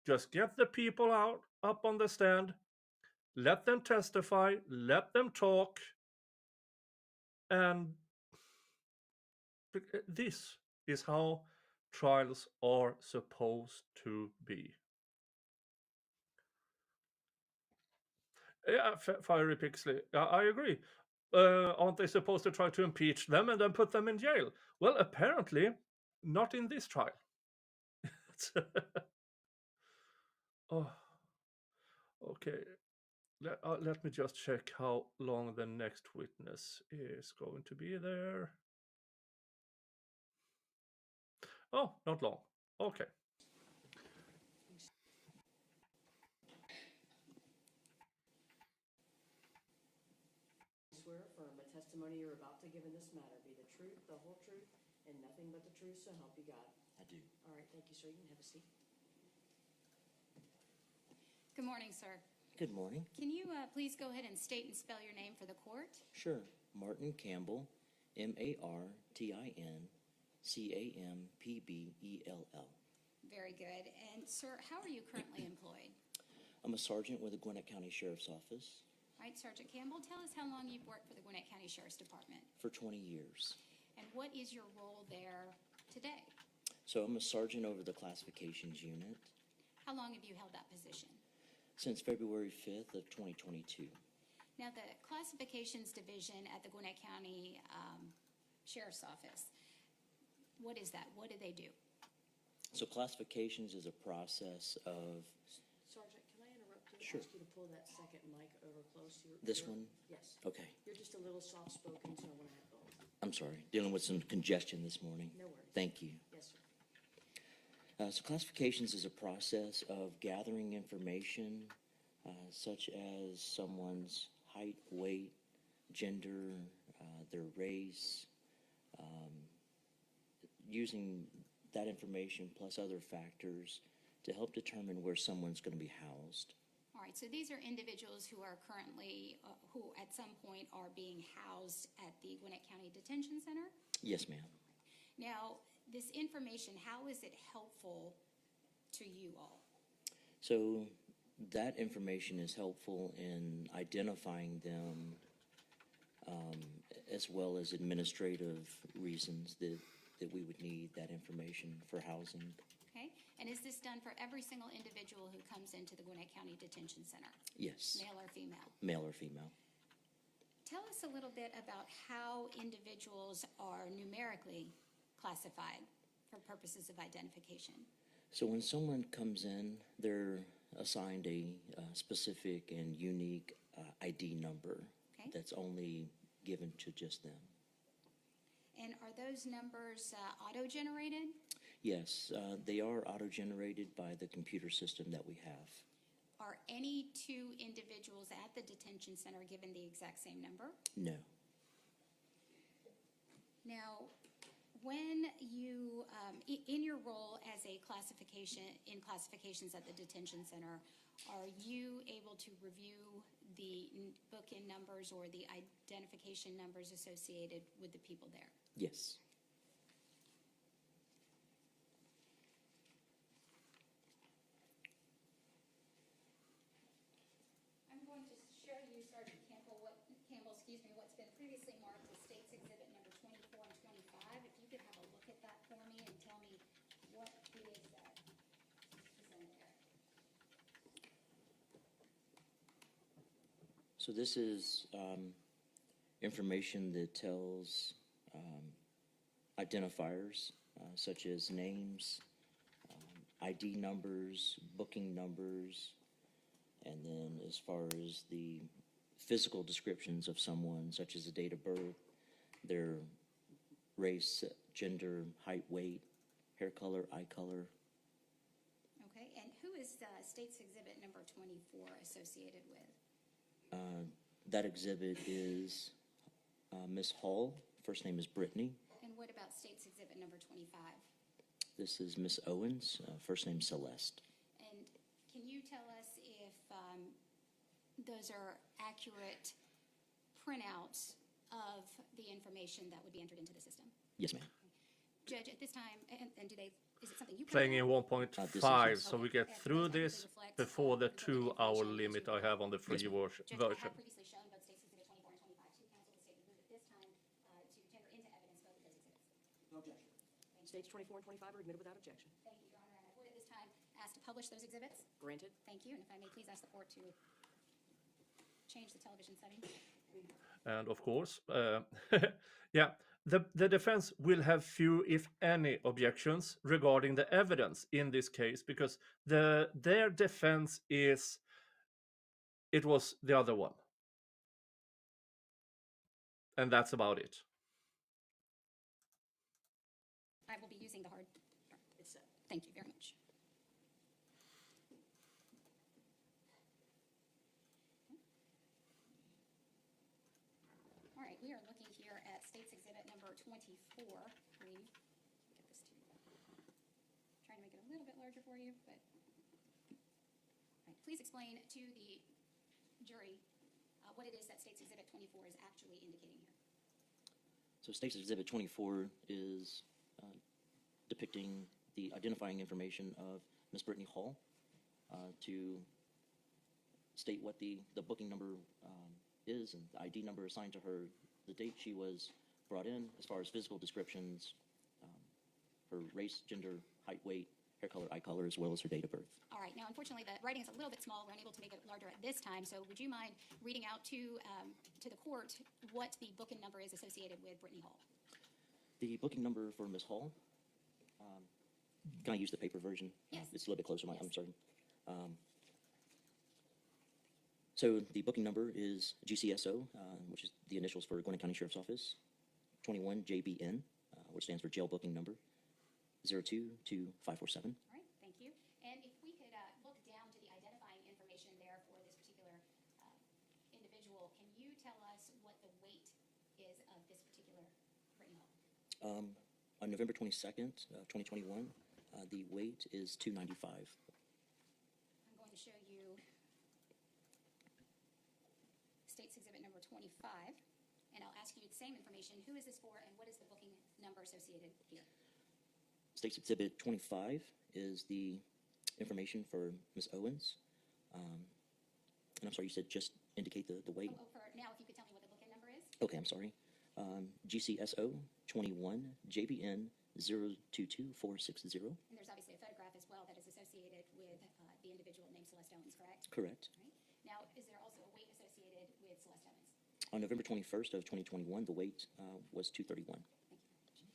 Just get the people out up on the stand, let them testify, let them talk, and this is how trials are supposed to be. Yeah, Fiery Pixley, I agree. Aren't they supposed to try to impeach them and then put them in jail? Well, apparently, not in this trial. Oh, okay. Let me just check how long the next witness is going to be there. Oh, not long. Okay. Swear affirm the testimony you're about to give in this matter be the truth, the whole truth, and nothing but the truth, so help you God. I do. All right, thank you, sir. You can have a seat. Good morning, sir. Good morning. Can you please go ahead and state and spell your name for the court? Sure. Martin Campbell, MartinCampbell. Very good. And, sir, how are you currently employed? I'm a sergeant with the Gwinnett County Sheriff's Office All right, Sergeant Campbell, tell us how long you've worked for the Gwinnett County Sheriff's Department. for 20 years. And what is your role there today? So I'm a sergeant over the classifications unit How long have you held that position? since February 5th of 2022. Now, the Classifications Division at the Gwinnett County Sheriff's Office, what is that? What do they do? So classifications is a process of, Sergeant, can I interrupt you? Sure. Ask you to pull that second mic over close to your This ear? one? Yes. okay, You're just a little soft-spoken, so I want to have both. I'm sorry, dealing with some congestion this morning. No worries. Thank you. Yes, sir. So classifications is a process of gathering information such as someone's height, weight, gender, their race, using that information plus other factors to help determine where someone's going to be housed. All right, so these are individuals who are currently, who at some point are being housed at the Gwinnett County Detention Center? Yes, ma'am. Now, this information, how is it helpful to you all? So that information is helpful in identifying them as well as administrative reasons that we would need that information for housing. Okay, and is this done for every single individual who comes into the Gwinnett County Detention Center? Yes, Male or female? male or female. Tell us a little bit about how individuals are numerically classified for purposes of identification. So when someone comes in, they're assigned a specific and unique ID number Okay. that's only given to just them. And are those numbers auto-generated? Yes, they are auto-generated by the computer system that we have. Are any two individuals at the detention center given the exact same number? No. Now, when you, in your role as a classifications at the detention center, are you able to review the book-in numbers or the identification numbers associated with the people there? Yes. I'm going to show you, Sergeant Campbell, what's been previously marked as State's Exhibit number 24 and 25. If you could have a look at that for me and tell me what it is that is in there. So this is information that tells identifiers such as names, ID numbers, booking numbers, and then as far as the physical descriptions of someone, such as the date of birth, their race, gender, height, weight, hair color, eye color. Okay, and who is State's Exhibit number 24 associated with? That exhibit is Miss Hall. First name is Brittany. And what about State's Exhibit number 25? This is Miss Owens. First name Celeste. And can you tell us if those are accurate printouts of the information that would be entered into the system? Yes, ma'am. Judge, at this time, and do they, is it something you Playing in print out? 1.5, so we get Okay. through And this reflects before the the 2-hour information limit that I you have on the free Yes, ma'am. version. Judge, I have previously shown both State's Exhibit 24 and 25 to counsel. The state would move at this time to tender into evidence both of those exhibits. No objection. States 24 and 25 are admitted without objection. Thank you, Your Honor, and I would at this time ask to publish those exhibits. Granted. Thank you, and if I may please ask the court to change the television setting. And of course, yeah, the defense will have few, if any, objections regarding the evidence in this case because their defense is it was the other one. And that's about it. I will be using the hard. It's set. Thank you very much. All right, we are looking here at State's Exhibit number 24. We get this to trying to make it a little bit larger for you, but all right, please explain to the jury what it is that State's Exhibit 24 is actually indicating here. So State's Exhibit 24 is depicting the identifying information of Miss Brittany Hall to state what the booking number is and the ID number assigned to her, the date she was brought in, as far as physical descriptions, her race, gender, height, weight, hair color, eye color, as well as her date of birth. All right, now unfortunately the writing is a little bit small. We're unable to make it larger at this time, so would you mind reading out to the court what the booking number is associated with Brittany Hall? The booking number for Miss Hall, can I use the paper version? Yes. It's a little bit closer, I'm Yes. sorry. So the booking number is GCSO, which is the initials for Gwinnett County Sheriff's Office, 21JBN, which stands for Jail Booking Number, 022547. All right. On November 22nd, 2021, the weight is 295. I'm going to show you State's Exhibit number 25, and I'll ask you the same information. Who is this for, and what is the booking number associated here? State's Exhibit 25 is the information for Ms. Owens. And I'm sorry, you said just indicate the weight? Oh, for now, if you could tell me what the booking number is? Okay, I'm sorry. GCSO 21 JBN 022460. And there's obviously a photograph as well that is associated with the individual named Celeste Owens, correct? Correct. Right. Now, is there also a weight associated with Celeste Owens? On November 21st of 2021, the weight was 231. Thank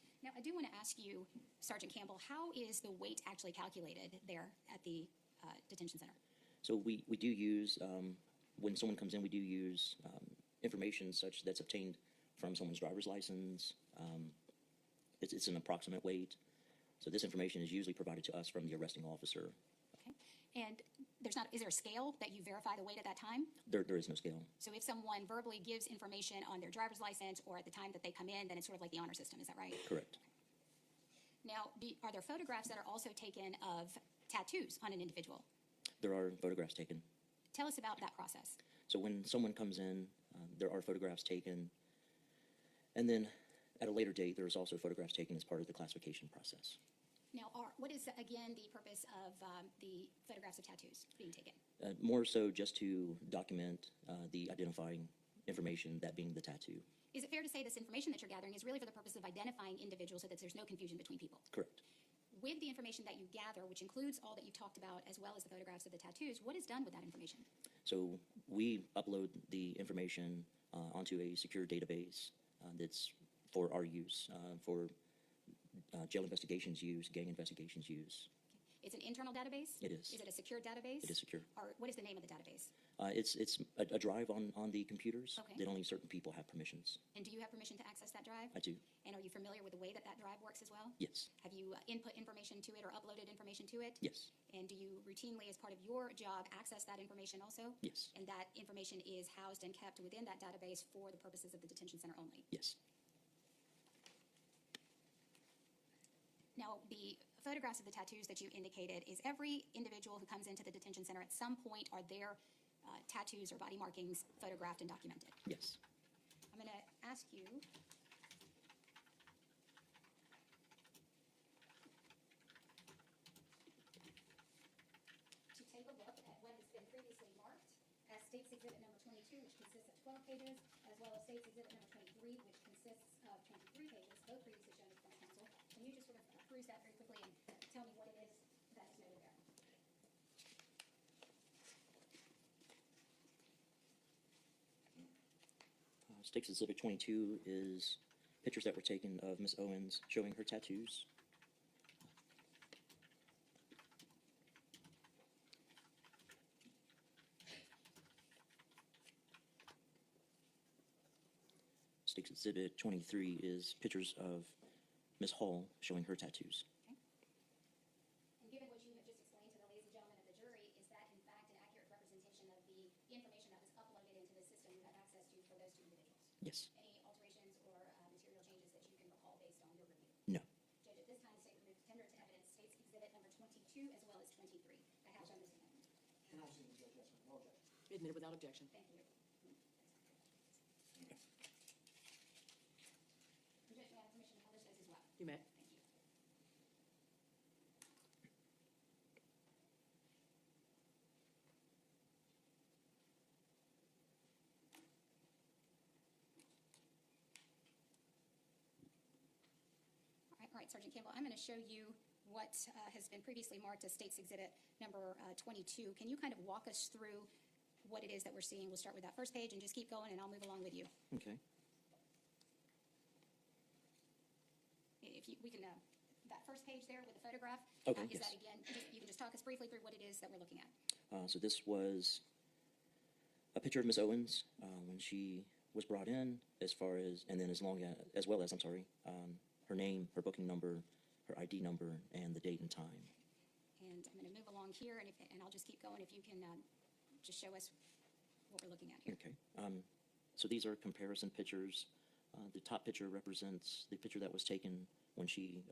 you. Now, I do want to ask you, Sergeant Campbell, how is the weight actually calculated there at the detention center? So we do use, when someone comes in, we do use information such that's obtained from someone's driver's license. It's an approximate weight. So this information is usually provided to us from the arresting officer. Okay. And is there a scale that you verify the weight at that time? There is no scale. So if someone verbally gives information on their driver's license or at the time that they come in, then it's sort of like the honor system, is that right? Correct. Now, are there photographs that are also taken of tattoos on an individual? There are photographs taken. Tell us about that process. So when someone comes in, there are photographs taken. And then at a later date, there's also photographs taken as part of the classification process. Now, what is, again, the purpose of the photographs of tattoos being taken? More so just to document the identifying information, that being the tattoo. Is it fair to say this information that you're gathering is really for the purpose of identifying individuals so that there's no confusion between people? Correct. With the information that you gather, which includes all that you talked about as well as the photographs of the tattoos, what is done with that information? So we upload the information onto a secure database that's for our use, for jail investigations use, gang investigations use. It's an internal database? It is. Is it a secure database? It is secure. Or what is the name of the database? It's a drive on the computers Okay. that only certain people have permissions. And do you have permission to access that drive? I do. And are you familiar with the way that drive works as well? Yes. Have you input information to it or uploaded information to it? Yes. And do you routinely, as part of your job, access that information also? Yes. And that information is housed and kept within that database for the purposes of the detention center only? Yes. Now, the photographs of the tattoos that you indicated, is every individual who comes into the detention center at some point, are their tattoos or body markings photographed and documented? Yes. I'm going to ask you to take a look at what has been previously marked as State's Exhibit number 22, which consists of 12 pages, as well as State's Exhibit number 23, which consists of 23 pages, both previously shown to defense counsel. Can you just sort of peruse that very quickly and tell me what it is that is noted there? State's Exhibit 22 is pictures that were taken of Ms. Owens showing her tattoos. State's Exhibit 23 is pictures of Ms. Hall showing her tattoos. And given what you have just explained to the ladies and gentlemen of the jury, is that in fact an accurate representation of the information that was uploaded into the system you have access to for those two individuals? Yes. Any alterations or material changes that you can recall based on your review? No. Judge, at this time, the state will move to tender to evidence State's Exhibit number 22 as well as 23. I have shown this to them. And I'm seeing the judge, yes, ma'am, no objection. Admitted without objection. Thank you. Judge, may I have permission to publish those as well? You may. Thank you. All right, Sergeant Campbell, I'm going to show you what has been previously marked as State's Exhibit number 22. Can you kind of walk us through what it is that we're seeing? We'll start with that first page and just keep going, and I'll move along with you. Okay. If we can, that first page there with the photograph. Okay, Is yes. that again, you can just talk us briefly through what it is that we're looking at. So this was a picture of Ms. Owens when she was brought in, as well as, I'm sorry, her name, her booking number, her ID number, and the date and time. And I'm going to move along here, and I'll just keep going. If you can just show us what we're looking at here. Okay. So these are comparison pictures The top picture represents the picture that was taken when she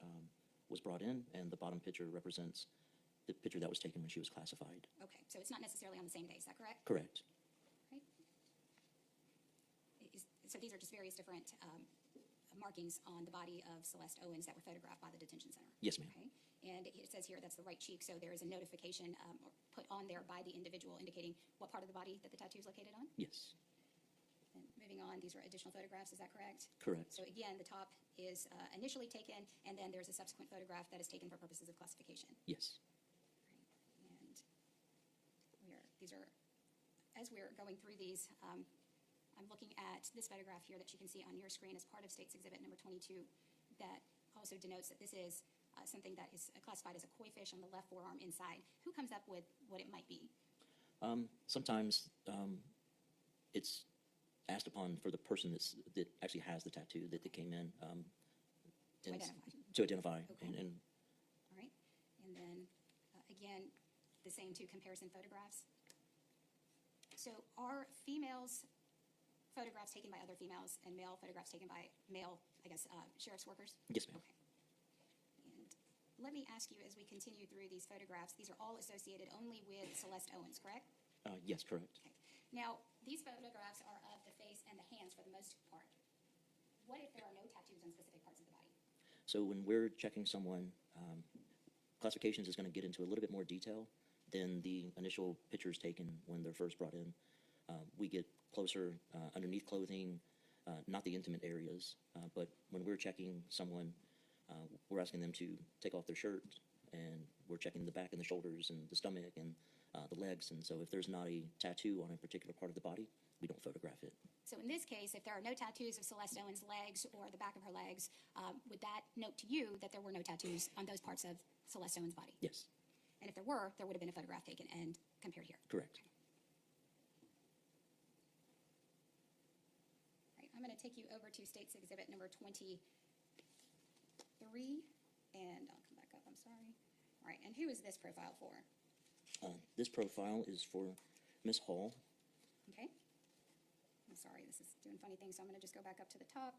was brought in, and the bottom picture represents the picture that was taken when she was classified. Okay, so it's not necessarily on the same day, is that correct? Correct. Right. So these are just various different markings on the body of Celeste Owens that were photographed by the detention center? Yes, ma'am. Okay. And it says here that's the right cheek, so there is a notification put on there by the individual indicating what part of the body that the tattoo is located on? Yes. And moving on, these are additional photographs, is that correct? Correct. So again, the top is initially taken, and then there's a subsequent photograph that is taken for purposes of classification. Yes. And these are, as we're going through these, I'm looking at this photograph here that you can see on your screen as part of State's Exhibit number 22 that also denotes that this is something that is classified as a koi fish on the left forearm inside. Who comes up with what it might be? Sometimes it's asked upon for the person that actually has the tattoo that came in. To identify. To identify. Okay. And All right. And then, again, the same two comparison photographs. So are females photographs taken by other females and male photographs taken by male, I guess, sheriff's workers? Yes, ma'am. Okay. And let me ask you, as we continue through these photographs, these are all associated only with Celeste Owens, correct? Yes, correct. Okay. Now, these photographs are of the face and the hands for the most part. What if there are no tattoos on specific parts of the body? So when we're checking someone, classifications is going to get into a little bit more detail than the initial pictures taken when they're first brought in. We get closer underneath clothing, not the intimate areas, but when we're checking someone, we're asking them to take off their shirt, and we're checking the back and the shoulders and the stomach and the legs. And so if there's not a tattoo on a particular part of the body, we don't photograph it. So in this case, if there are no tattoos of Celeste Owens' legs or the back of her legs, would that note to you that there were no tattoos on those parts of Celeste Owens' body? Yes. And if there were, there would have been a photograph taken and compared here. Correct. Right, I'm going to take you over to State's Exhibit number 23, and I'll come back up, I'm sorry. All right, and who is this profile for? This profile is for Miss Hall. Okay. I'm sorry, this is doing funny things, so I'm going to just go back up to the top.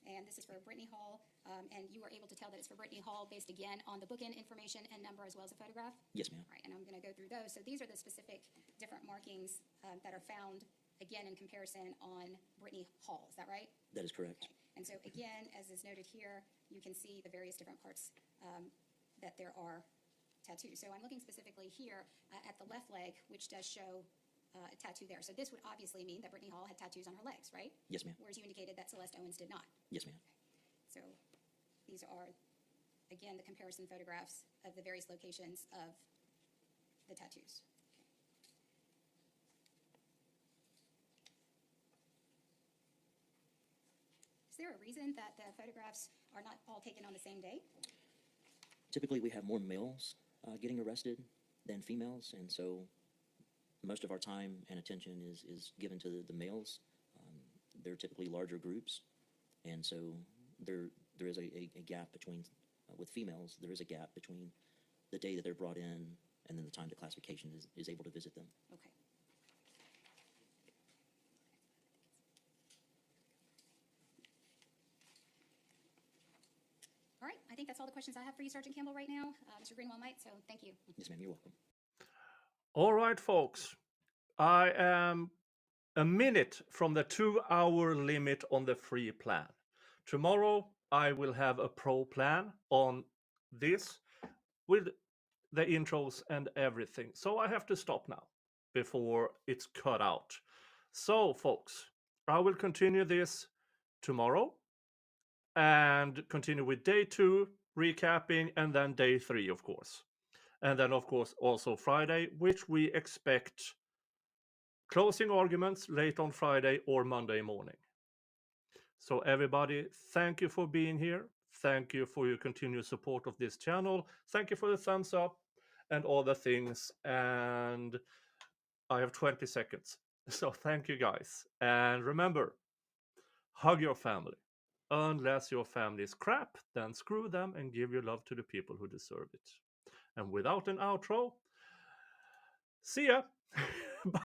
And this is for Brittany Hall, and you were able to tell that it's for Brittany Hall based, again, on the bookend information and number as well as a photograph? Yes, ma'am. All right, and I'm going to go through those. So these are the specific different markings that are found, again, in comparison on Brittany Hall. Is that right? That is correct. Okay. And so, again, as is noted here, you can see the various different parts that there are tattoos. So I'm looking specifically here at the left leg, which does show a tattoo there. So this would obviously mean that Brittany Hall had tattoos on her legs, right? Yes, ma'am. Whereas you indicated that Celeste Owens did not. Yes, ma'am. So these are, again, the comparison photographs of the various locations of the tattoos. Is there a reason that the photographs are not all taken on the same day? Typically, we have more males getting arrested than females, and so most of our time and attention is given to the males. They're typically larger groups, and so there is a gap between, with females, there is a gap between the day that they're brought in and then the time the classification is able to visit them. Okay. All right, I think that's all the questions I have for you, Sergeant Campbell, right now. Mr. Greenwell might, so thank you. Yes, ma'am, you're welcome. All right, folks. I am a minute from the 2-hour limit on the free plan. Tomorrow, I will have a pro plan on this with the intros and everything. So I have to stop now before it's cut out. So, folks, I will continue this tomorrow and continue with day 2, recapping, and then day 3, of course. And then, of course, also Friday, which we expect closing arguments late on Friday or Monday morning. So everybody, thank you for being here. Thank you for your continued support of this channel. Thank you for the thumbs up and all the things. And I have 20 seconds. So thank you, guys. And remember, hug your family. Unless your family is crap, then screw them and give your love to the people who deserve it. And without an outro, see ya!